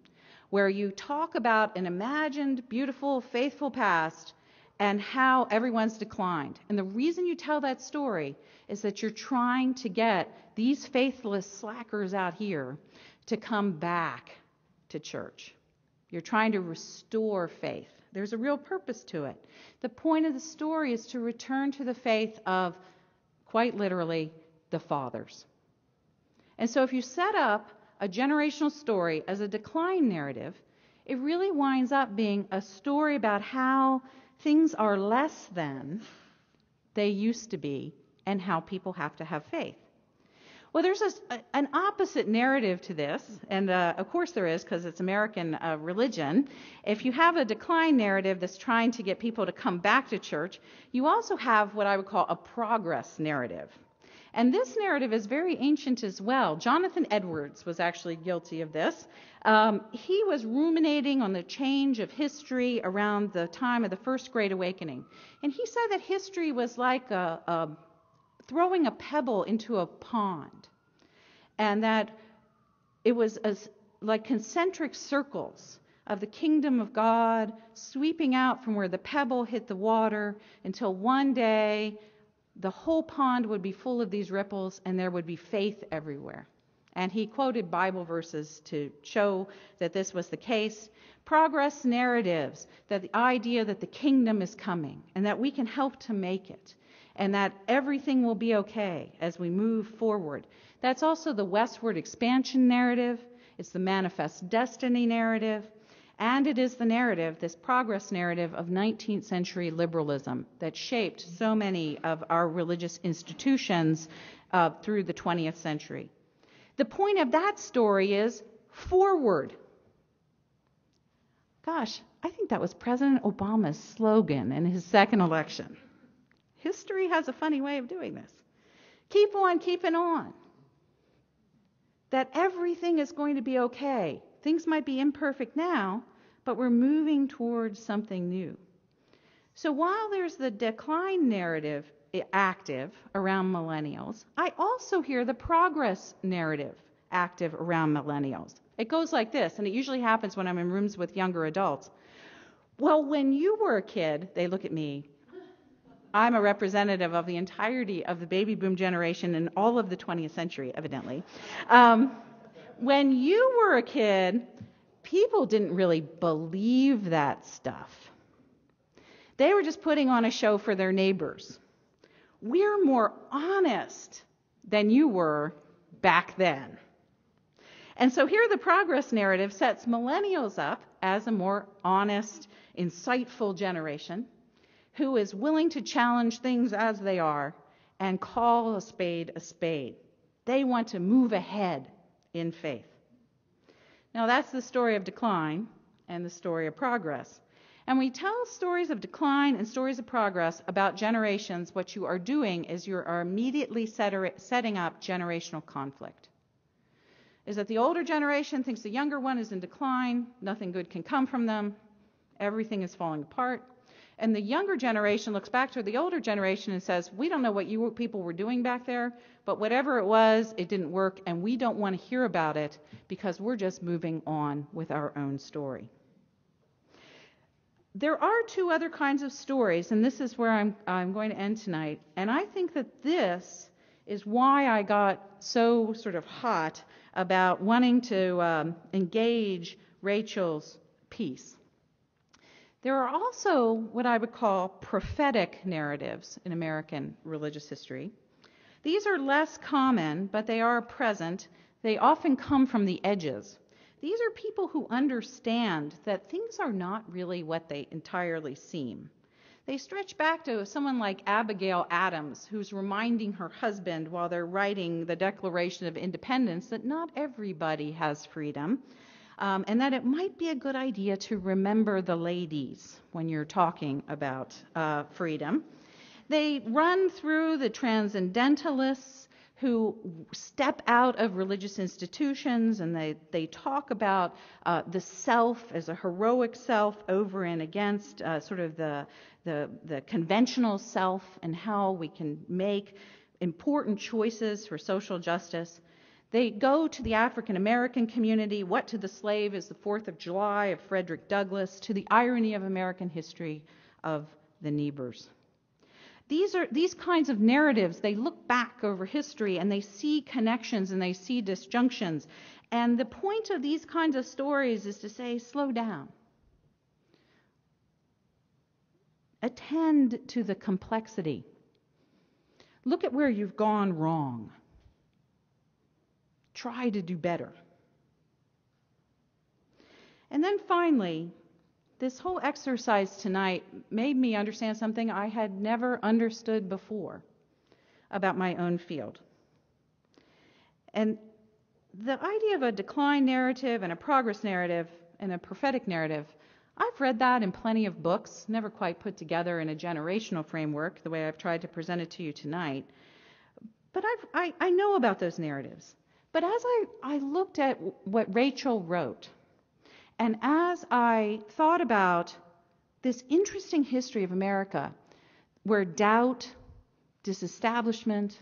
where you talk about an imagined, beautiful, faithful past and how everyone's declined. And the reason you tell that story is that you're trying to get these faithless slackers out here to come back to church. You're trying to restore faith. There's a real purpose to it. The point of the story is to return to the faith of, quite literally, the fathers. And so if you set up a generational story as a decline narrative, it really winds up being a story about how things are less than they used to be and how people have to have faith. Well, there's an opposite narrative to this, and of course there is, because it's American religion. If you have a decline narrative that's trying to get people to come back to church, you also have what I would call a progress narrative. And this narrative is very ancient as well. Jonathan Edwards was actually guilty of this. He was ruminating on the change of history around the time of the First Great Awakening. And he said that history was like throwing a pebble into a pond, and that it was like concentric circles of the kingdom of God sweeping out from where the pebble hit the water until one day the whole pond would be full of these ripples and there would be faith everywhere. And he quoted Bible verses to show that this was the case. Progress narratives, that the idea that the kingdom is coming and that we can help to make it, and that everything will be okay as we move forward. That's also the westward expansion narrative. It's the manifest destiny narrative. And it is the narrative, this progress narrative of 19th century liberalism that shaped so many of our religious institutions through the 20th century. The point of that story is forward. Gosh, I think that was President Obama's slogan in his second election. History has a funny way of doing this. Keep on keeping on. That everything is going to be okay. Things might be imperfect now, but we're moving towards something new. So while there's the decline narrative active around millennials, I also hear the progress narrative active around millennials. It goes like this, and it usually happens when I'm in rooms with younger adults. Well, when you were a kid, they look at me. I'm a representative of the entirety of the baby boom generation and all of the 20th century, evidently. When you were a kid, people didn't really believe that stuff. They were just putting on a show for their neighbors. We're more honest than you were back then. And so here the progress narrative sets millennials up as a more honest, insightful generation who is willing to challenge things as they are and call a spade a spade. They want to move ahead in faith. Now that's the story of decline and the story of progress. And when we tell stories of decline and stories of progress about generations, what you are doing is you are immediately setting up generational conflict. Is that the older generation thinks the younger one is in decline, nothing good can come from them, everything is falling apart. And the younger generation looks back to the older generation and says, we don't know what you people were doing back there, but whatever it was, it didn't work, and we don't want to hear about it because we're just moving on with our own story. There are two other kinds of stories, and this is where I'm going to end tonight. And I think that this is why I got so sort of hot about wanting to engage Rachel's piece. There are also what I would call prophetic narratives in American religious history. These are less common, but they are present. They often come from the edges. These are people who understand that things are not really what they entirely seem. They stretch back to someone like Abigail Adams, who's reminding her husband while they're writing the Declaration of Independence that not everybody has freedom, and that it might be a good idea to remember the ladies when you're talking about freedom. They run through the transcendentalists who step out of religious institutions, and they talk about the self as a heroic self over and against sort of the conventional self and how we can make important choices for social justice. They go to the African American community. What to the slave is the 4th of July of Frederick Douglass, to the irony of American history of the Niebuhrs. These kinds of narratives, they look back over history and they see connections and they see disjunctions. And the point of these kinds of stories is to say, slow down. Attend to the complexity. Look at where you've gone wrong. Try to do better. And then finally, this whole exercise tonight made me understand something I had never understood before about my own field. And the idea of a decline narrative and a progress narrative and a prophetic narrative, I've read that in plenty of books, never quite put together in a generational framework the way I've tried to present it to you tonight. But I know about those narratives. But as I looked at what Rachel wrote, and as I thought about this interesting history of America, where doubt, disestablishment,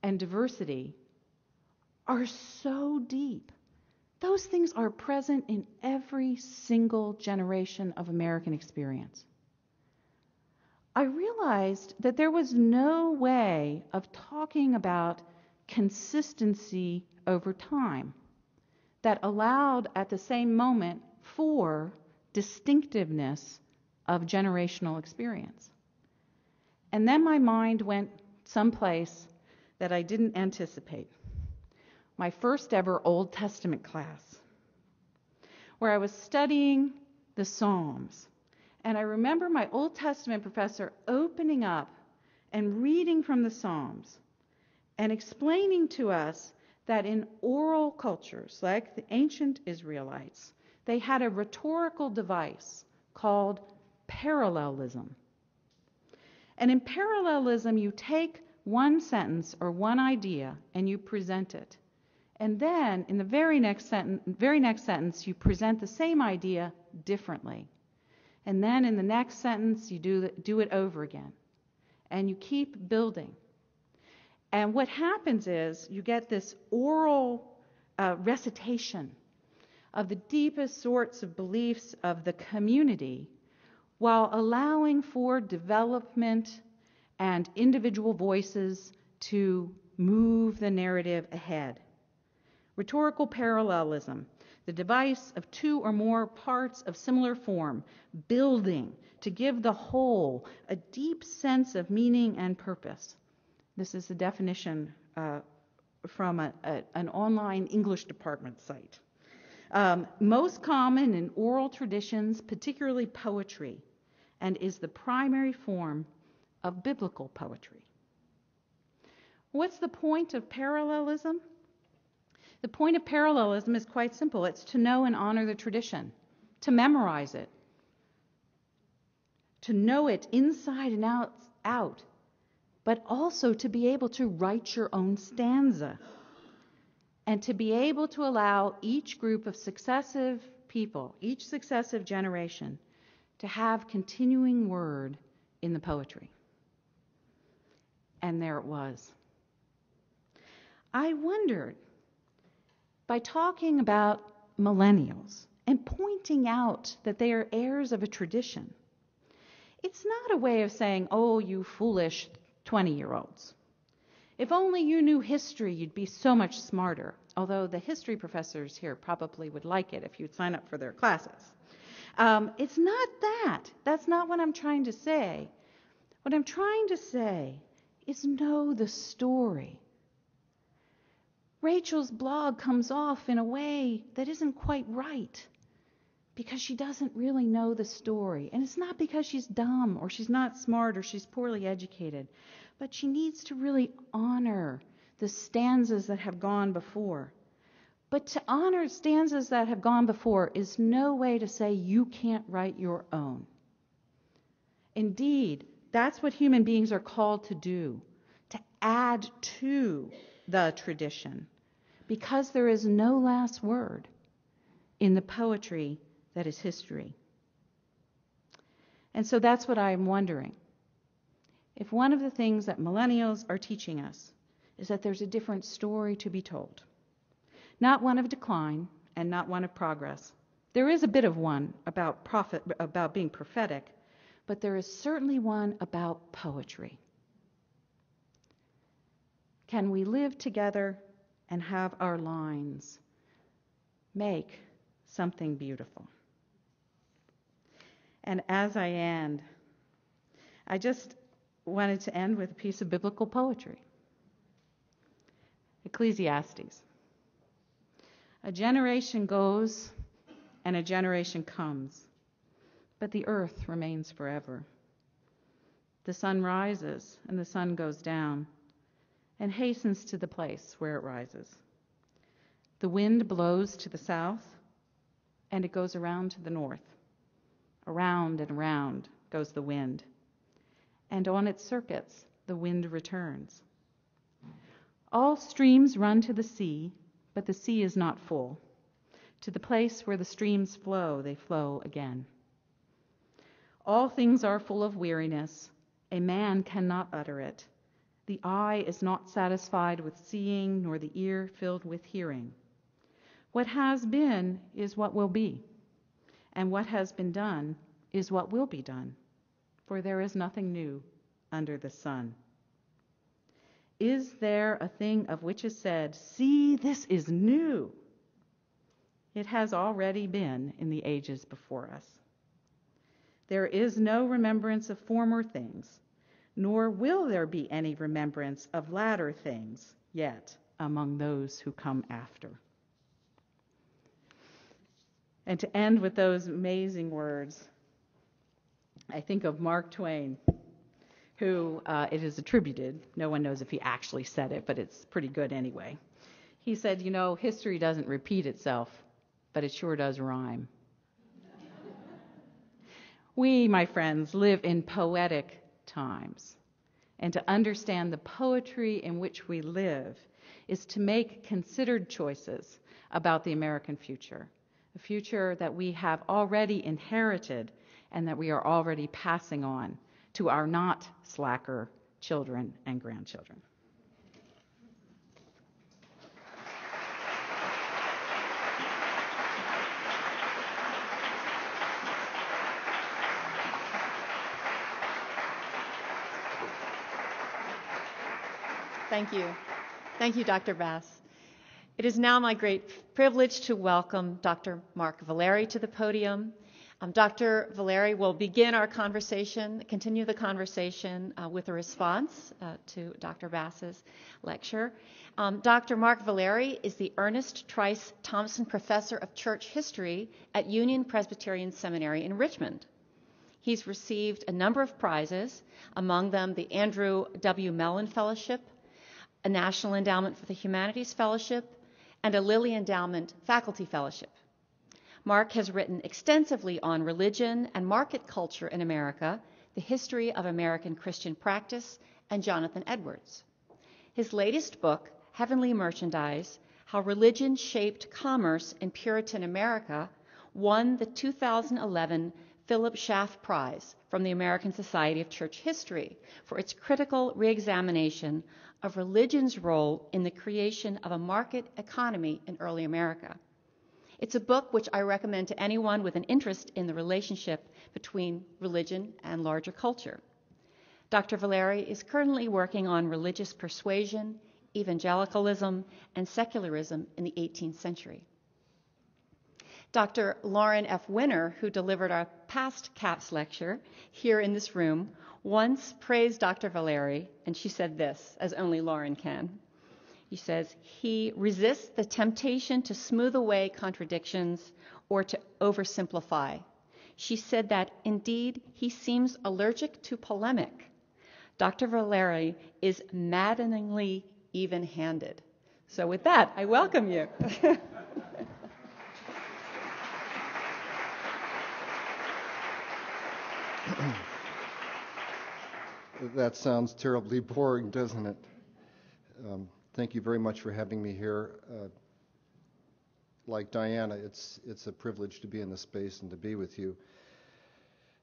and diversity are so deep, those things are present in every single generation of American experience. I realized that there was no way of talking about consistency over time that allowed at the same moment for distinctiveness of generational experience. And then my mind went someplace that I didn't anticipate. My first ever Old Testament class, where I was studying the Psalms. And I remember my Old Testament professor opening up and reading from the Psalms and explaining to us that in oral cultures, like the ancient Israelites, they had a rhetorical device called parallelism. And in parallelism, you take one sentence or one idea and you present it. And then in the very next sentence, you present the same idea differently. And then in the next sentence, you do it over again. And you keep building. And what happens is you get this oral recitation of the deepest sorts of beliefs of the community while allowing for development and individual voices to move the narrative ahead. Rhetorical parallelism, the device of two or more parts of similar form, building to give the whole a deep sense of meaning and purpose. This is the definition an online English department site. Most common in oral traditions, particularly poetry, and is the primary form of biblical poetry. What's the point of parallelism? The point of parallelism is quite simple. It's to know and honor the tradition, to memorize it, to know it inside and out, but also to be able to write your own stanza and to be able to allow each group of successive people, each successive generation, to have continuing word in the poetry. And there it was. I wondered, by talking about millennials and pointing out that they are heirs of a tradition, it's not a way of saying, oh, you foolish 20-year-olds. If only you knew history, you'd be so much smarter. Although the history professors here probably would like it if you'd sign up for their classes. It's not that. That's not what I'm trying to say. What I'm trying to say is know the story. Rachel's blog comes off in a way that isn't quite right because she doesn't really know the story. And it's not because she's dumb or she's not smart or she's poorly educated, but she needs to really honor the stanzas that have gone before. But to honor stanzas that have gone before is no way to say you can't write your own. Indeed, that's what human beings are called to do, to add to the tradition, because there is no last word in the poetry that is history. And so that's what I'm wondering. If one of the things that millennials are teaching us is that there's a different story to be told, not one of decline and not one of progress. There is a bit of one about being prophetic, but there is certainly one about poetry. Can we live together and have our lines make something beautiful? And as I end, I just wanted to end with a piece of biblical poetry. Ecclesiastes. A generation goes and a generation comes, but the earth remains forever. The sun rises and the sun goes down and hastens to the place where it rises. The wind blows to the south and it goes around to the north. Around and around goes the wind, and on its circuits the wind returns. All streams run to the sea, but the sea is not full. To the place where the streams flow, they flow again. All things are full of weariness. A man cannot utter it. The eye is not satisfied with seeing, nor the ear filled with hearing. What has been is what will be, and what has been done is what will be done, for there is nothing new under the sun. Is there a thing of which is said, see, this is new? It has already been in the ages before us. There is no remembrance of former things, nor will there be any remembrance of latter things yet among those who come after. And to end with those amazing words, I think of Mark Twain, who it is attributed. No one knows if he actually said it, but it's pretty good anyway. He said, history doesn't repeat itself, but it sure does rhyme. We, my friends, live in poetic times. And to understand the poetry in which we live is to make considered choices about the American future, a future that we have already inherited and that we are already passing on to our not slacker children and grandchildren. Thank you. Thank you, Dr. Bass. It is now my great privilege to welcome Dr. Mark Valeri to the podium. Dr. Valeri will begin our conversation, continue the conversation with a response to Dr. Bass's lecture. Dr. Mark Valeri is the Ernest Trice Thompson Professor of Church History at Union Presbyterian Seminary in Richmond. He's received a number of prizes, among them the Andrew W. Mellon Fellowship, a National Endowment for the Humanities Fellowship, and a Lilly Endowment Faculty Fellowship. Mark has written extensively on religion and market culture in America, the history of American Christian practice, and Jonathan Edwards. His latest book, Heavenly Merchandise, How Religion Shaped Commerce in Puritan America, won the 2011 Philip Schaff Prize from the American Society of Church History for its critical reexamination of religion's role in the creation of a market economy in early America. It's a book which I recommend to anyone with an interest in the relationship between religion and larger culture. Dr. Valeri is currently working on religious persuasion, evangelicalism, and secularism in the 18th century. Dr. Lauren F. Winner, who delivered our past CAPS lecture here in this room, once praised Dr. Valeri, and she said this, as only Lauren can. He says, he resists the temptation to smooth away contradictions or to oversimplify. She said that, indeed, he seems allergic to polemic. Dr. Valeri is maddeningly even-handed. So with that, I welcome you. That sounds terribly boring, doesn't it? Thank you very much for having me here. Like Diana, it's a privilege to be in this space and to be with you.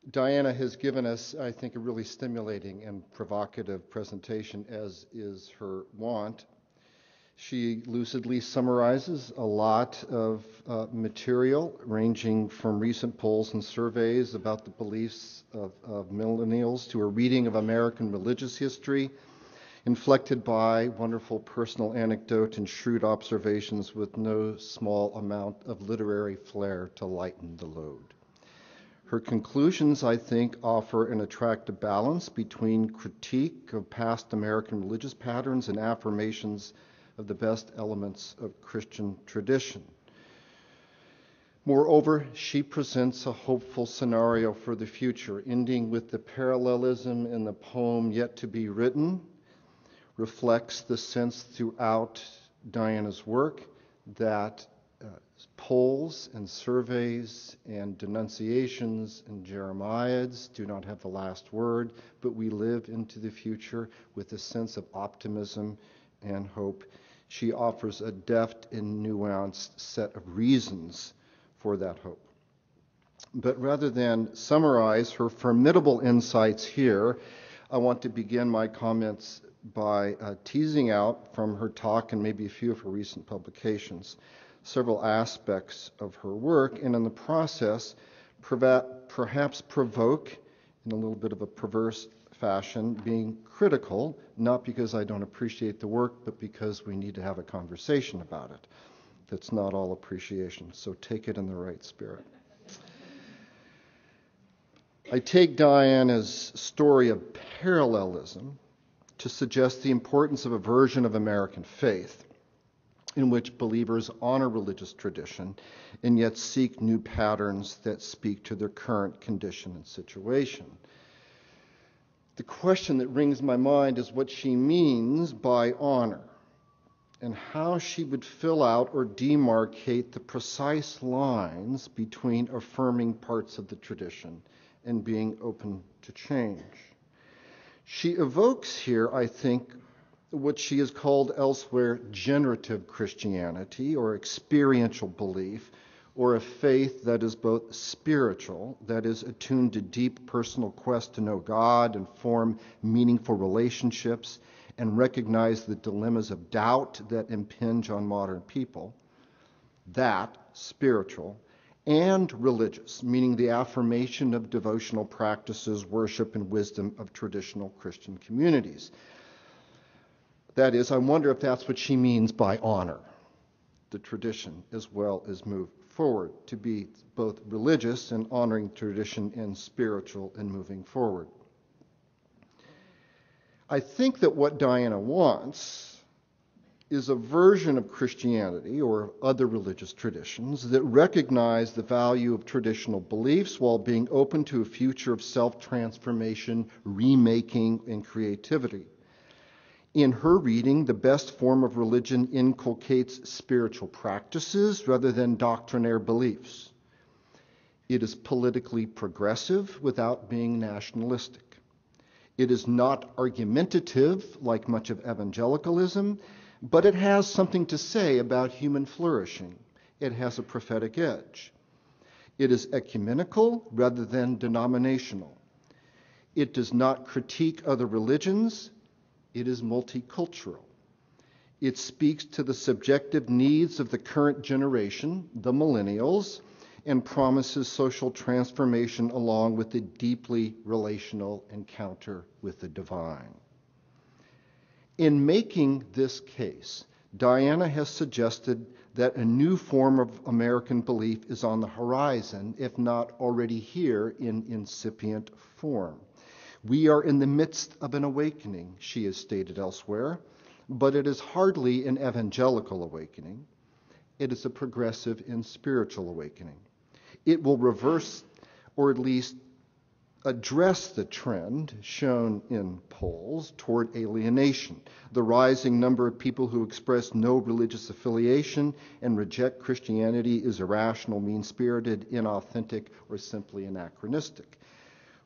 Diana has given us, I think, a really stimulating and provocative presentation, as is her wont. She lucidly summarizes a lot of material, ranging from recent polls and surveys about the beliefs of millennials to a reading of American religious history, inflected by wonderful personal anecdote and shrewd observations with no small amount of literary flair to lighten the load. Her conclusions, I think, offer an attractive balance between critique of past American religious patterns and affirmations of the best elements of Christian tradition. Moreover, she presents a hopeful scenario for the future, ending with the parallelism in the poem Yet to Be Written, reflects the sense throughout Diana's work that polls and surveys and denunciations and jeremiads do not have the last word, but we live into the future with a sense of optimism and hope. She offers a deft and nuanced set of reasons for that hope. But rather than summarize her formidable insights here, I want to begin my comments by teasing out from her talk and maybe a few of her recent publications several aspects of her work, and in the process perhaps provoke, in a little bit of a perverse fashion, being critical, not because I don't appreciate the work, but because we need to have a conversation about it. That's not all appreciation, so take it in the right spirit. I take Diana's story of parallelism to suggest the importance of a version of American faith in which believers honor religious tradition and yet seek new patterns that speak to their current condition and situation. The question that rings my mind is what she means by honor and how she would fill out or demarcate the precise lines between affirming parts of the tradition and being open to change. She evokes here, I think, what she has called elsewhere generative Christianity or experiential belief, or a faith that is both spiritual, that is attuned to deep personal quest to know God and form meaningful relationships and recognize the dilemmas of doubt that impinge on modern people, that spiritual, and religious, meaning the affirmation of devotional practices, worship, and wisdom of traditional Christian communities. That is, I wonder if that's what she means by honor the tradition as well as move forward, to be both religious and honoring tradition and spiritual and moving forward. I think that what Diana wants is a version of Christianity or other religious traditions that recognize the value of traditional beliefs while being open to a future of self-transformation, remaking, and creativity. In her reading, the best form of religion inculcates spiritual practices rather than doctrinaire beliefs. It is politically progressive without being nationalistic. It is not argumentative like much of evangelicalism, but it has something to say about human flourishing. It has a prophetic edge. It is ecumenical rather than denominational. It does not critique other religions. It is multicultural. It speaks to the subjective needs of the current generation, the Millennials, and promises social transformation along with a deeply relational encounter with the divine. In making this case, Diana has suggested that a new form of American belief is on the horizon, if not already here in incipient form. We are in the midst of an awakening, she has stated elsewhere, but it is hardly an evangelical awakening. It is a progressive and spiritual awakening. It will reverse, or at least address, the trend shown in polls toward alienation, the rising number of people who express no religious affiliation and reject Christianity is irrational, mean-spirited, inauthentic, or simply anachronistic.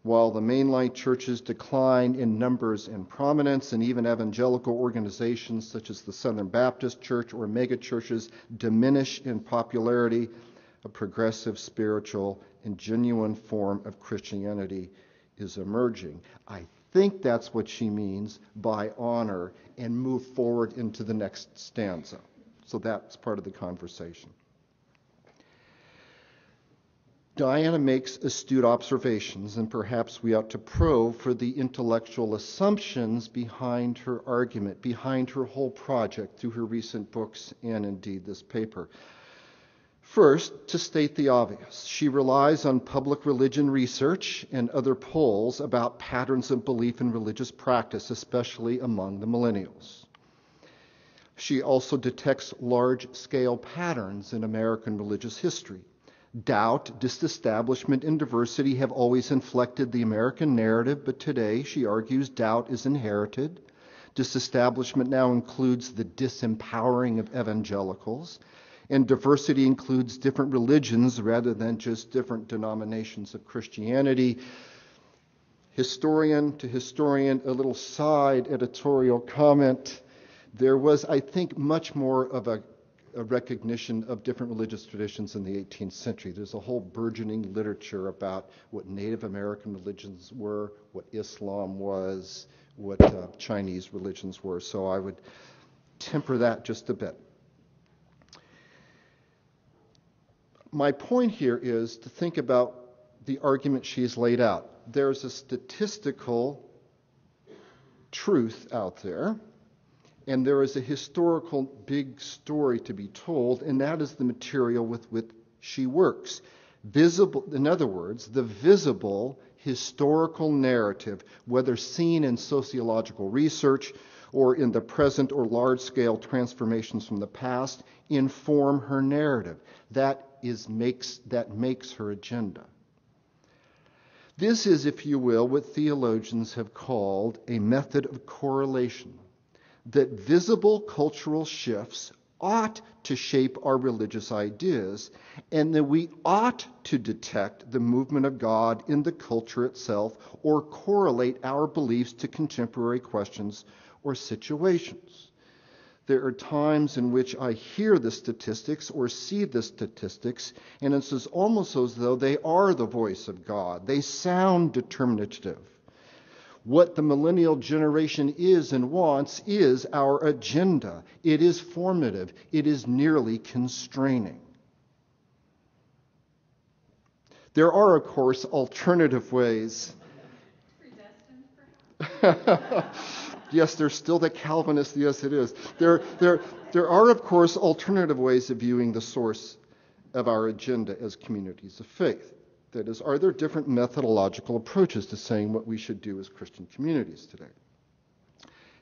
While the mainline churches decline in numbers and prominence, and even evangelical organizations such as the Southern Baptist Church or megachurches diminish in popularity, a progressive, spiritual, and genuine form of Christianity is emerging. I think that's what she means by honor and move forward into the next stanza. So that's part of the conversation. Diana makes astute observations, and perhaps we ought to probe for the intellectual assumptions behind her argument, behind her whole project through her recent books and indeed this paper. First, to state the obvious, she relies on public religion research and other polls about patterns of belief in religious practice, especially among the millennials. She also detects large-scale patterns in American religious history. Doubt, disestablishment, and diversity have always inflected the American narrative, but today, she argues, doubt is inherited. Disestablishment now includes the disempowering of evangelicals, and diversity includes different religions rather than just different denominations of Christianity. Historian to historian, a little side editorial comment. There was, I think, much more of a recognition of different religious traditions in the 18th century. There's a whole burgeoning literature about what Native American religions were, what Islam was, what Chinese religions were. So I would temper that just a bit. My point here is to think about the argument she's laid out. There's a statistical truth out there, and there is a historical big story to be told, and that is the material with which she works. Visible, in other words, the visible historical narrative, whether seen in sociological research or in the present or large-scale transformations from the past, inform her narrative. That makes her agenda. This is, if you will, what theologians have called a method of correlation, that visible cultural shifts ought to shape our religious ideas, and that we ought to detect the movement of God in the culture itself or correlate our beliefs to contemporary questions or situations. There are times in which I hear the statistics or see the statistics, and it's almost as though they are the voice of God. They sound determinative. What the millennial generation is and wants is our agenda. It is formative. It is nearly constraining. There are, of course, alternative ways. Predestined, yes, there's still the Calvinist. Yes, it is. There are, of course, alternative ways of viewing the source of our agenda as communities of faith. That is, are there different methodological approaches to saying what we should do as Christian communities today?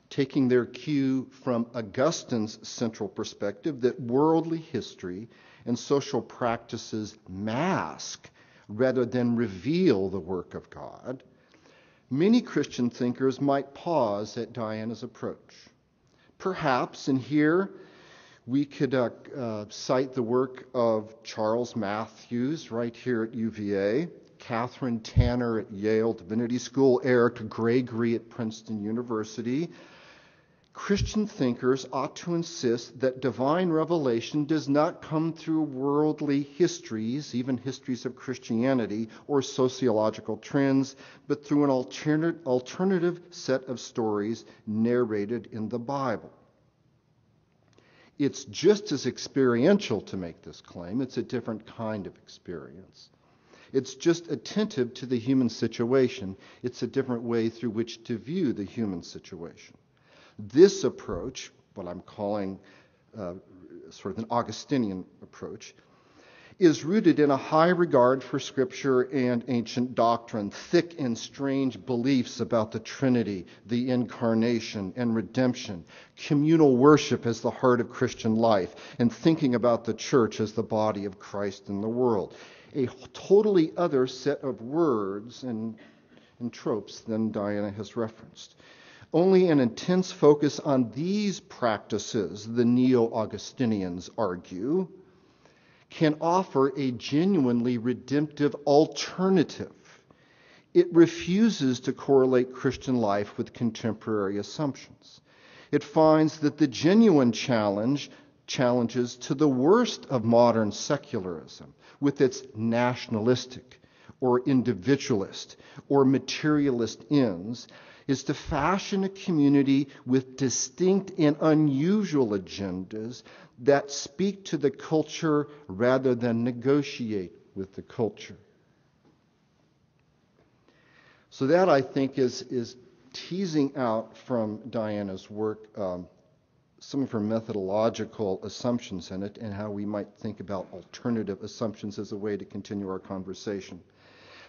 Taking their cue from Augustine's central perspective that worldly history and social practices mask rather than reveal the work of God, many Christian thinkers might pause at Diana's approach. Perhaps, and here we could cite the work of Charles Matthews right here at UVA, Catherine Tanner at Yale Divinity School, Eric Gregory at Princeton University. Christian thinkers ought to insist that divine revelation does not come through worldly histories, even histories of Christianity, or sociological trends, but through an alternative set of stories narrated in the Bible. It's just as experiential to make this claim. It's a different kind of experience. It's just attentive to the human situation. It's a different way through which to view the human situation. This approach, what I'm calling sort of an Augustinian approach, is rooted in a high regard for Scripture and ancient doctrine, thick and strange beliefs about the Trinity, the Incarnation, and redemption, communal worship as the heart of Christian life, and thinking about the church as the body of Christ in the world. A totally other set of words and tropes than Diana has referenced. Only an intense focus on these practices, the Neo-Augustinians argue, can offer a genuinely redemptive alternative. It refuses to correlate Christian life with contemporary assumptions. It finds that the genuine challenges to the worst of modern secularism, with its nationalistic or individualist or materialist ends, is to fashion a community with distinct and unusual agendas that speak to the culture rather than negotiate with the culture. So that, I think, is teasing out from Diana's work some of her methodological assumptions in it and how we might think about alternative assumptions as a way to continue our conversation.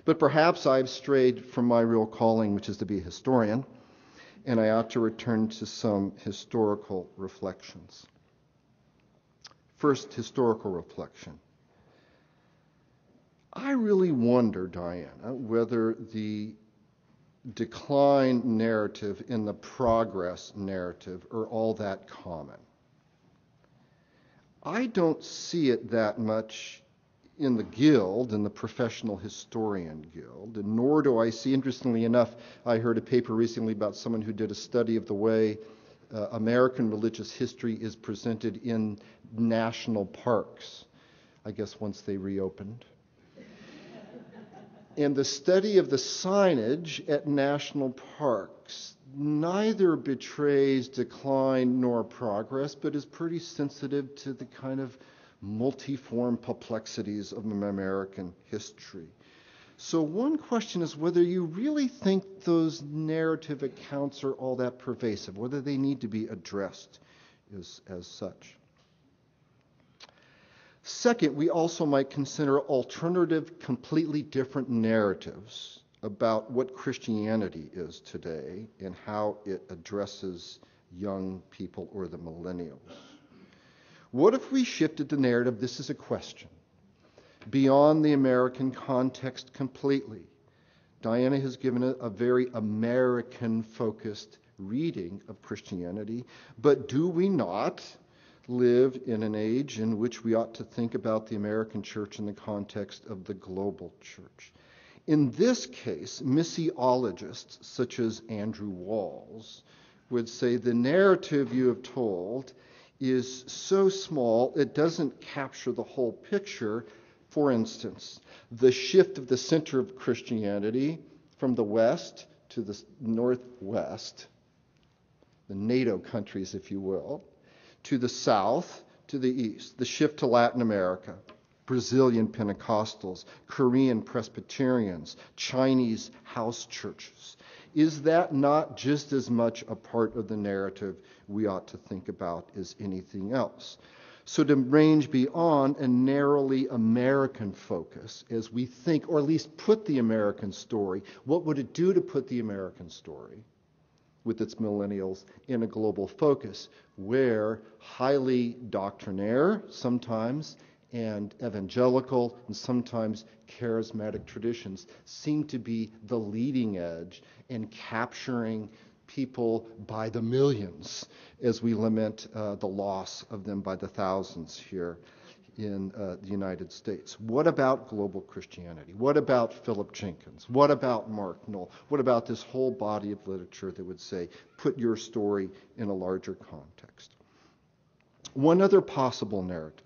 But perhaps I've strayed from my real calling, which is to be a historian, and I ought to return to some historical reflections. First, historical reflection. I really wonder, Diana, whether the decline narrative and the progress narrative are all that common. I don't see it that much in the guild, in the professional historian guild, and nor do I see, interestingly enough, I heard a paper recently about someone who did a study of the way American religious history is presented in national parks, I guess once they reopened. And the study of the signage at national parks neither betrays decline nor progress, but is pretty sensitive to the kind of multiform perplexities of American history. So one question is whether you really think those narrative accounts are all that pervasive, whether they need to be addressed as such. Second, we also might consider alternative, completely different narratives about what Christianity is today and how it addresses young people or the millennials. What if we shifted the narrative, this is a question, beyond the American context completely? Diana has given a very American-focused reading of Christianity, but do we not live in an age in which we ought to think about the American church in the context of the global church? In this case, missiologists such as Andrew Walls would say the narrative you have told is so small it doesn't capture the whole picture. For instance, the shift of the center of Christianity from the west to the northwest, the NATO countries, if you will, to the south, to the east, the shift to Latin America, Brazilian Pentecostals, Korean Presbyterians, Chinese house churches. Is that not just as much a part of the narrative we ought to think about as anything else? So to range beyond a narrowly American focus as we think, or at least put the American story, what would it do to put the American story with its millennials in a global focus where highly doctrinaire sometimes and evangelical and sometimes charismatic traditions seem to be the leading edge in capturing people by the millions as we lament the loss of them by the thousands here in the United States. What about global Christianity? What about Philip Jenkins? What about Mark Knoll? What about this whole body of literature that would say, put your story in a larger context? One other possible narrative.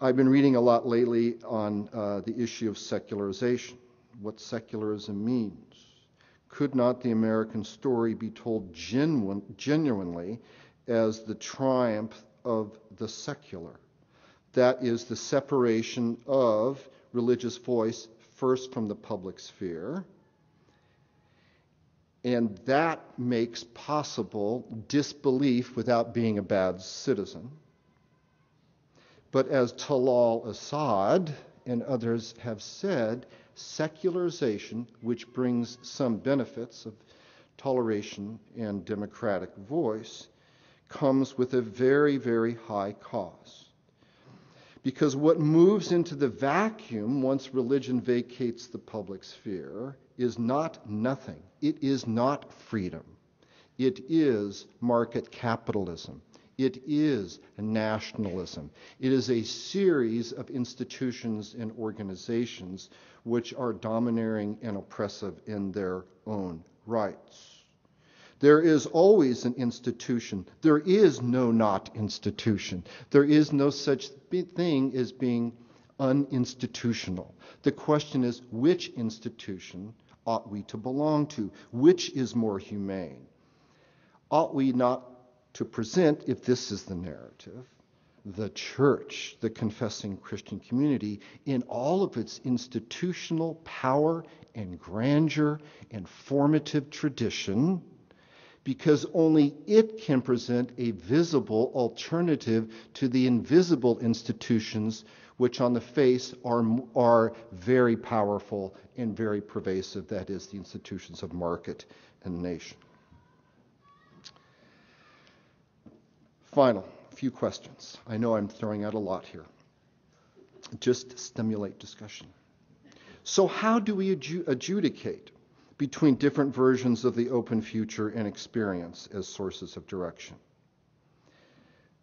I've been reading a lot lately on the issue of secularization, what secularism means. Could not the American story be told genuinely as the triumph of the secular? That is the separation of religious voice first from the public sphere, and that makes possible disbelief without being a bad citizen. But as Talal Asad and others have said, secularization, which brings some benefits of toleration and democratic voice, comes with a very, very high cost. Because what moves into the vacuum once religion vacates the public sphere is not nothing. It is not freedom. It is market capitalism. It is nationalism. It is a series of institutions and organizations which are domineering and oppressive in their own rights. There is always an institution. There is no not institution. There is no such thing as being uninstitutional. The question is, which institution ought we to belong to? Which is more humane? Ought we not to present, if this is the narrative, the church, the confessing Christian community, in all of its institutional power and grandeur and formative tradition, because only it can present a visible alternative to the invisible institutions which on the face are very powerful and very pervasive, that is, the institutions of market and nation. Final, few questions. I know I'm throwing out a lot here. Just to stimulate discussion. So how do we adjudicate between different versions of the open future and experience as sources of direction?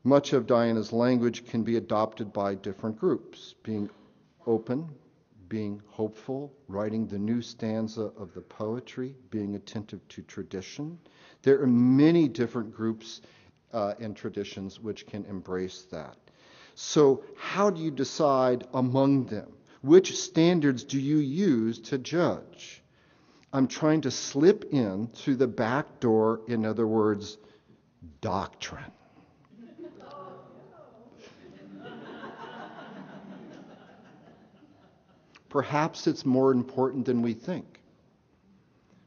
Much of Diana's language can be adopted by different groups, being open, being hopeful, writing the new stanza of the poetry, being attentive to tradition. There are many different groups and traditions which can embrace that. So how do you decide among them? Which standards do you use to judge? I'm trying to slip in through the back door, in other words, doctrine. Perhaps it's more important than we think.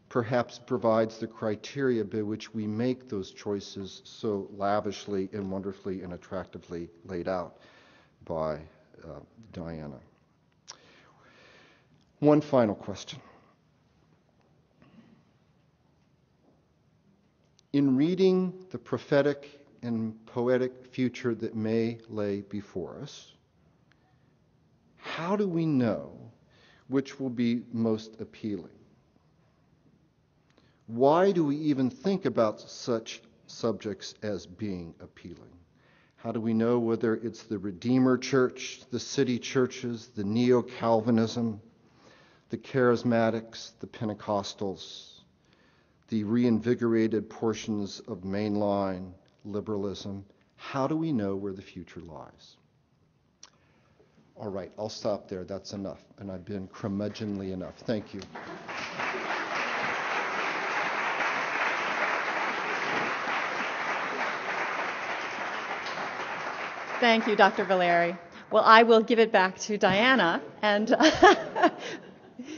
Perhaps it provides the criteria by which we make those choices so lavishly and wonderfully and attractively laid out by Diana. One final question. In reading the prophetic and poetic future that may lay before us, how do we know which will be most appealing? Why do we even think about such subjects as being appealing? How do we know whether it's the Redeemer Church, the city churches, the Neo-Calvinism, the Charismatics, the Pentecostals, the reinvigorated portions of mainline liberalism? How do we know where the future lies? All right, I'll stop there. That's enough. And I've been curmudgeonly enough. Thank you. Thank you, Dr. Valeri. Well, I will give it back to Diana. And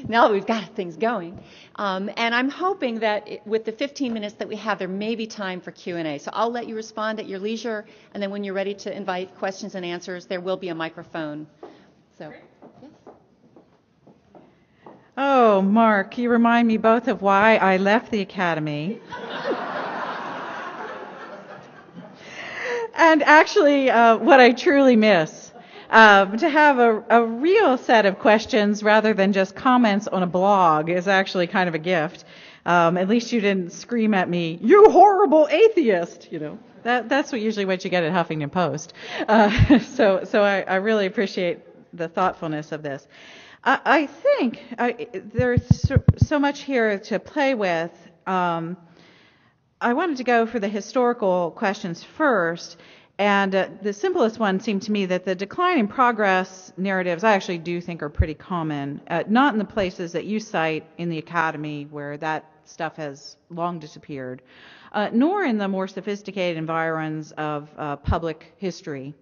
now that we've got things going. And I'm hoping that with the 15 minutes that we have, there may be time for Q&A. So I'll let you respond at your leisure, and then when you're ready to invite questions and answers, there will be a microphone. So, yes. Oh, Mark, you remind me both of why I left the academy. And actually, what I truly miss. To have a real set of questions rather than just comments on a blog is actually kind of a gift. At least you didn't scream at me, "You horrible atheist!" That's usually what you get at Huffington Post. So I really appreciate the thoughtfulness of this. I think there's so much here to play with. I wanted to go for the historical questions first. And the simplest one seemed to me that the decline in progress narratives I actually do think are pretty common, not in the places that you cite in the academy where that stuff has long disappeared, nor in the more sophisticated environs of public history,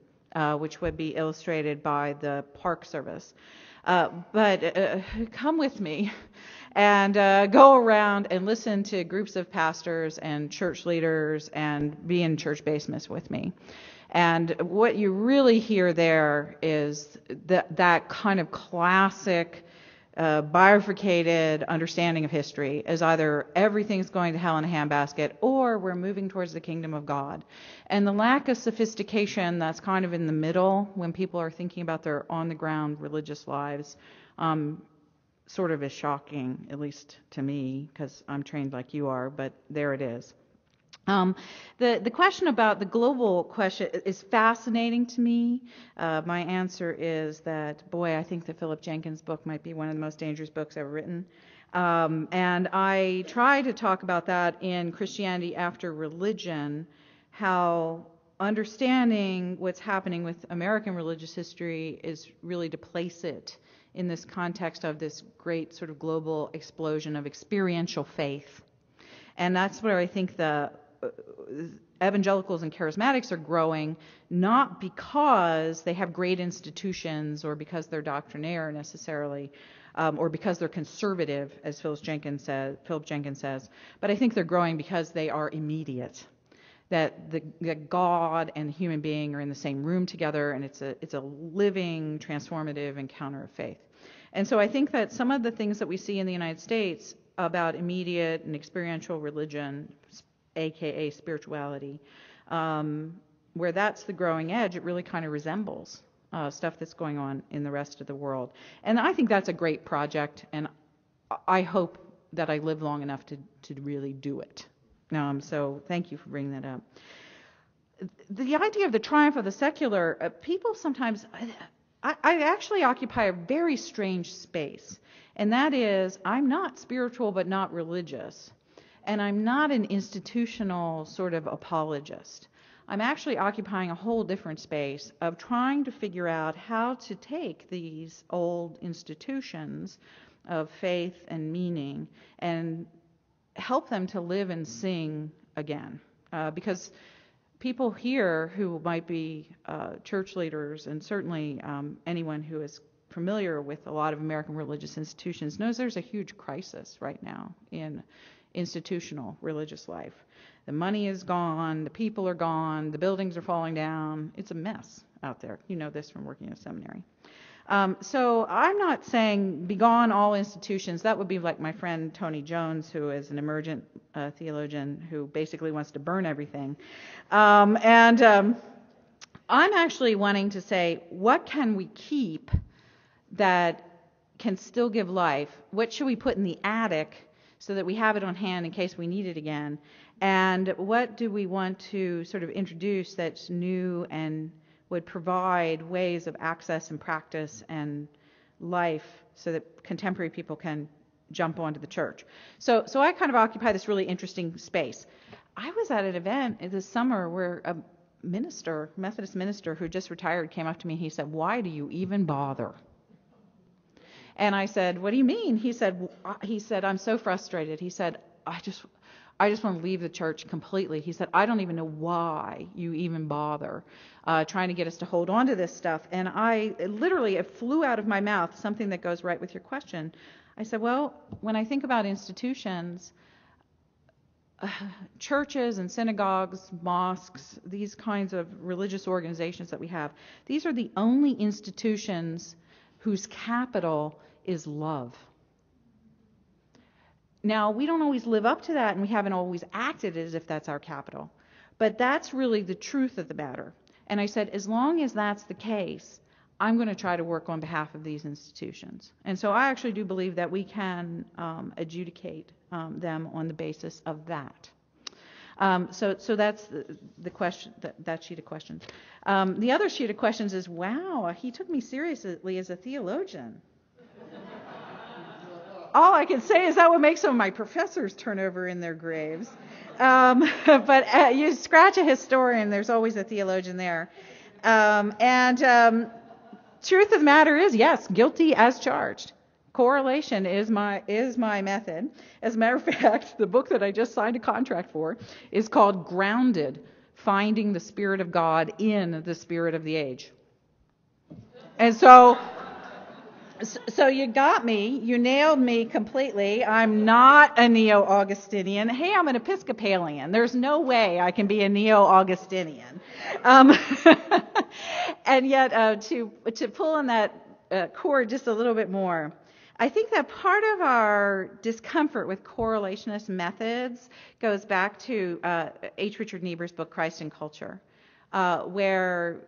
which would be illustrated by the Park Service. But come with me and go around and listen to groups of pastors and church leaders and be in church basements with me. And what you really hear there is that kind of classic bifurcated understanding of history is either everything's going to hell in a handbasket or we're moving towards the kingdom of God. And the lack of sophistication that's kind of in the middle when people are thinking about their on-the-ground religious lives sort of is shocking, at least to me, because I'm trained like you are, but there it is. The question about the global question is fascinating to me. My answer is that, boy, I think the Philip Jenkins book might be one of the most dangerous books ever written. And I try to talk about that in Christianity After Religion, how understanding what's happening with American religious history is really to place it in this context of this great sort of global explosion of experiential faith. And that's where I think the evangelicals and charismatics are growing, not because they have great institutions or because they're doctrinaire necessarily, or because they're conservative, as Philip Jenkins says, but I think they're growing because they are immediate. That God and the human being are in the same room together, and it's a living, transformative encounter of faith. And so I think that some of the things that we see in the United States about immediate and experiential religion, aka spirituality, where that's the growing edge, it really kind of resembles stuff that's going on in the rest of the world. And I think that's a great project, and I hope that I live long enough to really do it. So thank you for bringing that up. The idea of the triumph of the secular, people sometimes, I actually occupy a very strange space, and that is I'm not spiritual but not religious. And I'm not an institutional sort of apologist. I'm actually occupying a whole different space of trying to figure out how to take these old institutions of faith and meaning and help them to live and sing again. Because people here who might be church leaders, and certainly anyone who is familiar with a lot of American religious institutions, knows there's a huge crisis right now in institutional religious life. The money is gone, the people are gone, the buildings are falling down. It's a mess out there. You know this from working in a seminary. So I'm not saying begone all institutions. That would be like my friend Tony Jones, who is an emergent theologian who basically wants to burn everything. I'm actually wanting to say, what can we keep that can still give life? What should we put in the attic so that we have it on hand in case we need it again? And what do we want to sort of introduce that's new and would provide ways of access and practice and life so that contemporary people can jump onto the church? So I kind of occupy this really interesting space. I was at an event this summer where a Methodist minister who just retired came up to me. He said, "Why do you even bother?" And I said, "What do you mean?" He said, "I'm so frustrated." He said, I just want to leave the church completely. He said, I don't even know why you even bother trying to get us to hold on to this stuff. And it flew out of my mouth, something that goes right with your question. I said, well, when I think about institutions, churches and synagogues, mosques, these kinds of religious organizations that we have, these are the only institutions whose capital is love. Now, we don't always live up to that, and we haven't always acted as if that's our capital. But that's really the truth of the matter. And I said, as long as that's the case, I'm going to try to work on behalf of these institutions. And so I actually do believe that we can adjudicate them on the basis of that. So that's the question, that sheet of questions. The other sheet of questions is, wow, he took me seriously as a theologian. All I can say is that would make some of my professors turn over in their graves. But you scratch a historian, there's always a theologian there. Truth of the matter is, yes, guilty as charged. Correlation is my method. As a matter of fact, the book that I just signed a contract for is called Grounded: Finding the Spirit of God in the Spirit of the Age. And so you got me. You nailed me completely. I'm not a Neo-Augustinian. Hey, I'm an Episcopalian. There's no way I can be a Neo-Augustinian. And yet, to pull on that cord just a little bit more, I think that part of our discomfort with correlationist methods goes back to H. Richard Niebuhr's book, Christ and Culture, where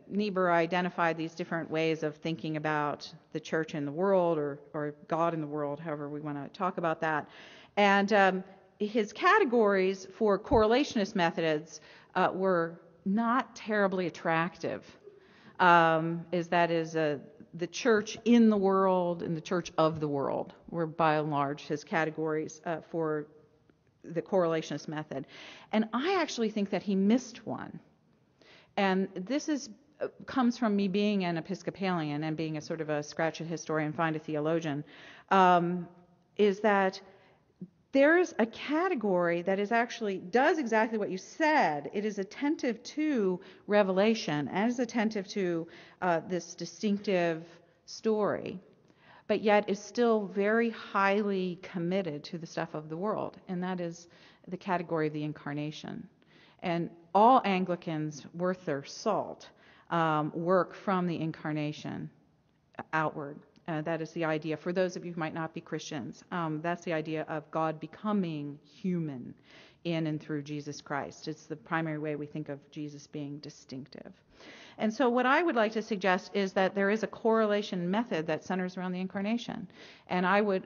Niebuhr identified these different ways of thinking about the church in the world, or God in the world, however we want to talk about that. And his categories for correlationist methods were not terribly attractive. The church in the world and the church of the world were by and large his categories for the correlationist method. And I actually think that he missed one. And this comes from me being an Episcopalian and being a sort of a scratch a historian, find a theologian, is that there is a category that does exactly what you said. It is attentive to revelation and is attentive to this distinctive story, but yet is still very highly committed to the stuff of the world, and that is the category of the incarnation. And all Anglicans worth their salt work from the incarnation outward. That is the idea. For those of you who might not be Christians, that's the idea of God becoming human in and through Jesus Christ. It's the primary way we think of Jesus being distinctive. And so what I would like to suggest is that there is a correlation method that centers around the incarnation. And I will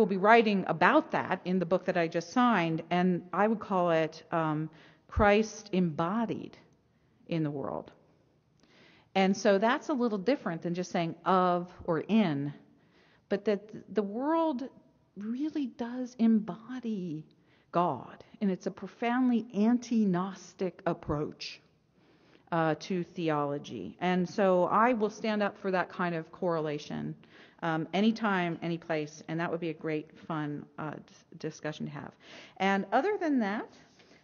be writing about that in the book that I just signed, and I would call it Christ embodied in the world. And so that's a little different than just saying of or in, but that the world really does embody God, and it's a profoundly anti-Gnostic approach to theology. And so I will stand up for that kind of correlation anytime, any place, and that would be a great, fun discussion to have. And other than that,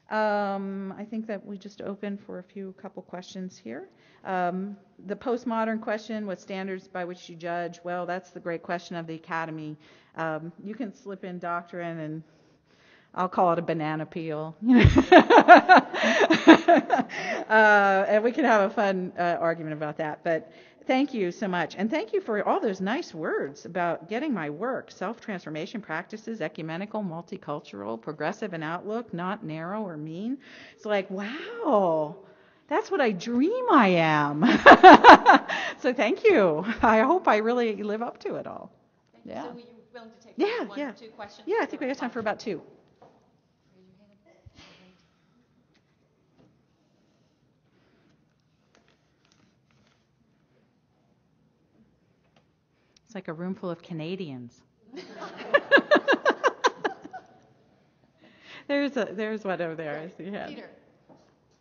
I think that we just open for a couple questions here. The postmodern question, what standards by which you judge? Well, that's the great question of the academy. You can slip in doctrine, and I'll call it a banana peel. And we can have a fun argument about that. But thank you so much. And thank you for all those nice words about getting my work. Self-transformation practices, ecumenical, multicultural, progressive in outlook, not narrow or mean. It's like, wow, that's what I dream I am. So thank you. I hope I really live up to it all. Yeah. So were you willing to take one or two questions? Yeah, I think we have time for about two. It's like a room full of Canadians. There's one over there. I see. Yeah. Peter,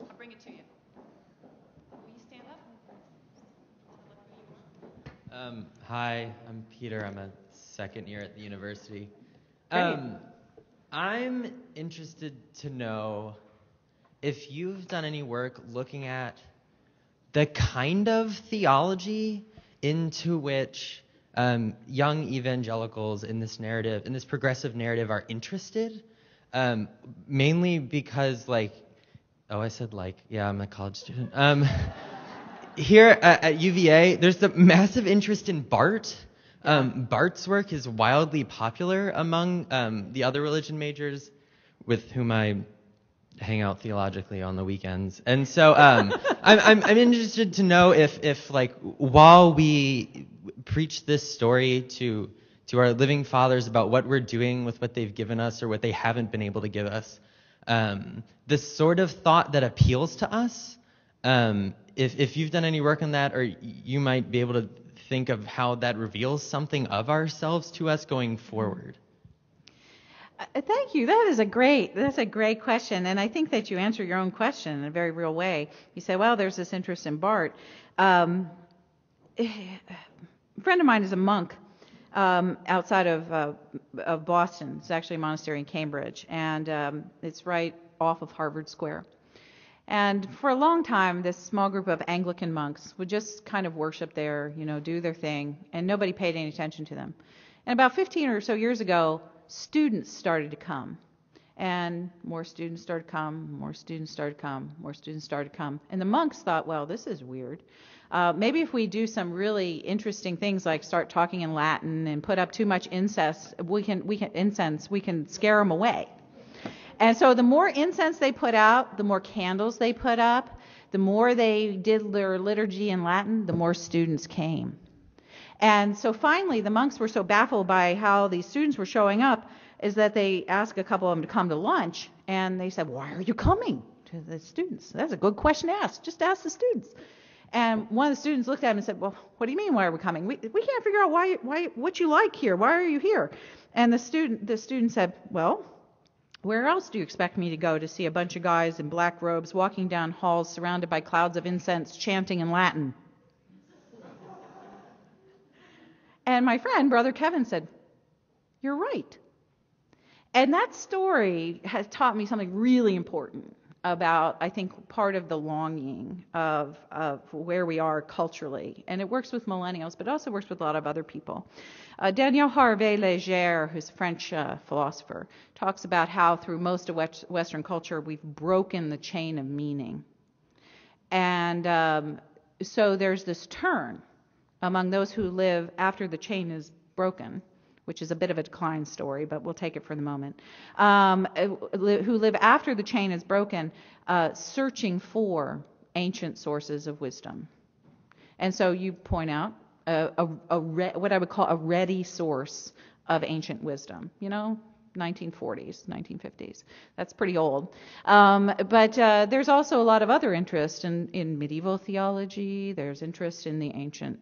I'll bring it to you. Will you stand up? Hi, I'm Peter. I'm a second year at the university. Great. I'm interested to know if you've done any work looking at the kind of theology into which young evangelicals in this narrative, in this progressive narrative, are interested. Mainly because, I'm a college student. Here at UVA, there's a massive interest in Barth. Barth's work is wildly popular among the other religion majors with whom I hang out theologically on the weekends. And so I'm interested to know if while we preach this story to our living fathers about what we're doing with what they've given us or what they haven't been able to give us, the sort of thought that appeals to us, if you've done any work on that, or you might be able to think of how that reveals something of ourselves to us going forward. Thank you. That's a great question, and I think that you answer your own question in a very real way. You say, well, there's this interest in Barth. A friend of mine is a monk outside of Boston. It's actually a monastery in Cambridge, and it's right off of Harvard Square. And for a long time, this small group of Anglican monks would just kind of worship there, do their thing, and nobody paid any attention to them. And about 15 or so years ago, students started to come. And more students started to come, more students started to come, more students started to come. And the monks thought, well, this is weird. Maybe if we do some really interesting things like start talking in Latin and put up too much incense, we can scare them away. And so the more incense they put out, the more candles they put up, the more they did their liturgy in Latin, the more students came. And so finally, the monks were so baffled by how these students were showing up is that they asked a couple of them to come to lunch, and they said, why are you coming to the students? That's a good question to ask. Just ask the students. And one of the students looked at him and said, well, what do you mean, why are we coming? We can't figure out why what you like here. Why are you here? And the student said, well, where else do you expect me to go to see a bunch of guys in black robes walking down halls surrounded by clouds of incense chanting in Latin? And my friend, Brother Kevin, said, you're right. And that story has taught me something really important about, I think, part of the longing of where we are culturally. And it works with millennials, but also works with a lot of other people. Daniel Harvey-Léger, who's a French philosopher, talks about how through most of Western culture, we've broken the chain of meaning. And so there's this turn among those who live after the chain is broken, which is a bit of a decline story, but we'll take it for the moment, who live after the chain is broken, searching for ancient sources of wisdom. And so you point out what I would call a ready source of ancient wisdom, 1940s, 1950s. That's pretty old. But there's also a lot of other interest in medieval theology. There's interest in the ancient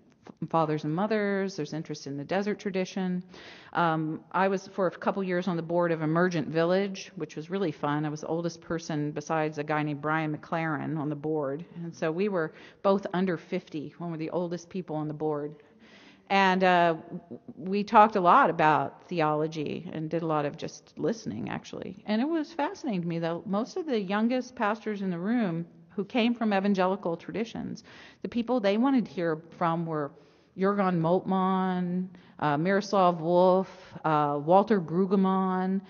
fathers and mothers. There's interest in the desert tradition. I was for a couple years on the board of Emergent Village, which was really fun. I was the oldest person besides a guy named Brian McLaren on the board. And so we were both under 50 when we were the oldest people on the board. And we talked a lot about theology and did a lot of just listening, actually. And it was fascinating to me that most of the youngest pastors in the room who came from evangelical traditions, the people they wanted to hear from were Jürgen Moltmann, Miroslav Volf, Walter Brueggemann.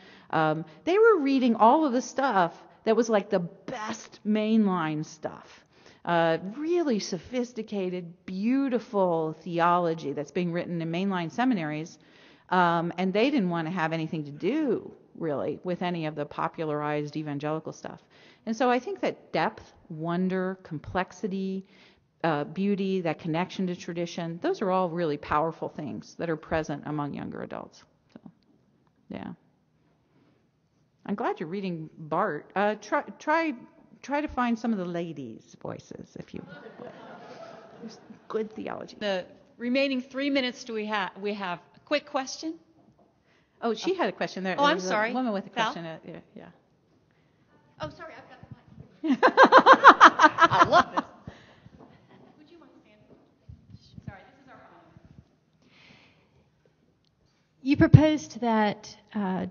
They were reading all of the stuff that was like the best mainline stuff. Really sophisticated, beautiful theology that's being written in mainline seminaries. And they didn't want to have anything to do, really, with any of the popularized evangelical stuff. And so I think that depth, wonder, complexity, beauty, that connection to tradition, those are all really powerful things that are present among younger adults. So, yeah. I'm glad you're reading Barth. Try to find some of the ladies' voices, if you would. There's good theology. The remaining 3 minutes we have a quick question. Oh, she had a question there. Oh, I'm There's sorry. A woman with a Val? question. Yeah. Oh, sorry, I've got the mic. I love this. Would you mind standing? Sorry, this is our phone. You proposed that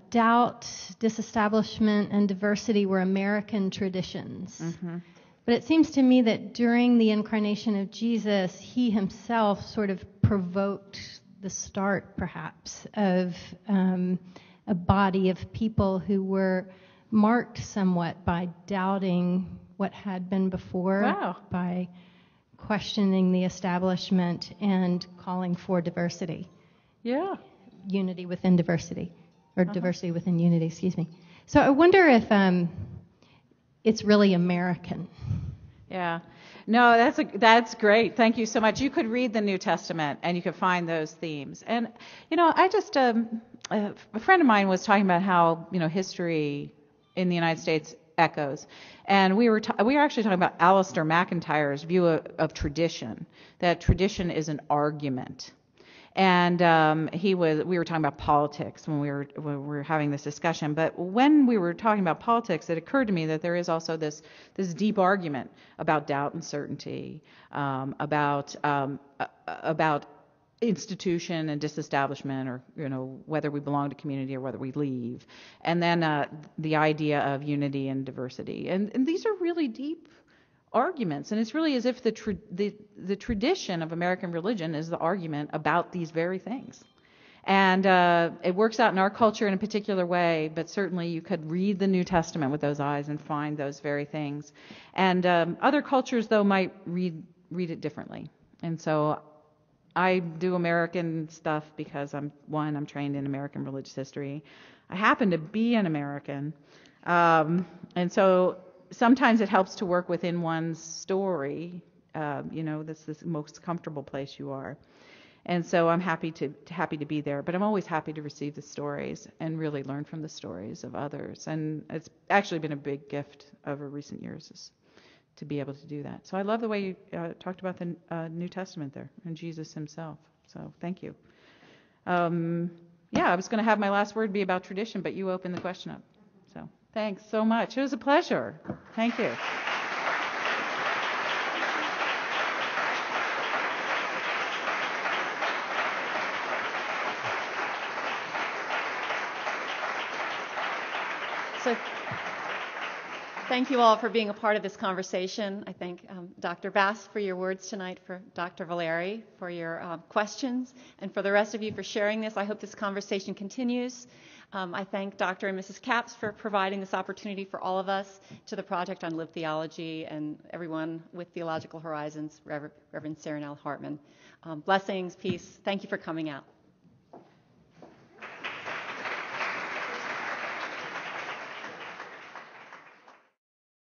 doubt, disestablishment, and diversity were American traditions. Mm-hmm. But it seems to me that during the incarnation of Jesus, he himself sort of provoked the start, perhaps, of a body of people who were marked somewhat by doubting what had been before, Wow. by questioning the establishment and calling for diversity. Yeah. Unity within diversity, or diversity within unity, excuse me. So I wonder if it's really American. Yeah. No, that's great. Thank you so much. You could read the New Testament and you could find those themes. And, I just, a friend of mine was talking about how, history in the United States echoes. And we were actually talking about Alistair McIntyre's view of tradition, that tradition is an argument. And we were talking about politics when we were having this discussion. But when we were talking about politics, it occurred to me that there is also this deep argument about doubt and certainty, about institution and disestablishment, or whether we belong to community or whether we leave, and then the idea of unity and diversity. And these are really deep arguments, and it's really as if the tradition of American religion is the argument about these very things. And it works out in our culture in a particular way, but certainly you could read the New Testament with those eyes and find those very things. And other cultures, though, might read it differently. And so I do American stuff because I'm trained in American religious history. I happen to be an American, and so sometimes it helps to work within one's story. This is the most comfortable place you are. And so I'm happy to be there, but I'm always happy to receive the stories and really learn from the stories of others. And it's actually been a big gift over recent years is to be able to do that. So I love the way you talked about the New Testament there and Jesus himself. So thank you. I was going to have my last word be about tradition, but you opened the question up. So thanks so much. It was a pleasure. Thank you. So thank you all for being a part of this conversation. I thank Dr. Bass for your words tonight, for Dr. Valeri for your questions, and for the rest of you for sharing this. I hope this conversation continues. I thank Dr. and Mrs. Capps for providing this opportunity for all of us, to the Project on Lived Theology, and everyone with Theological Horizons, Reverend Sarah Nell Hartman. Blessings, peace. Thank you for coming out.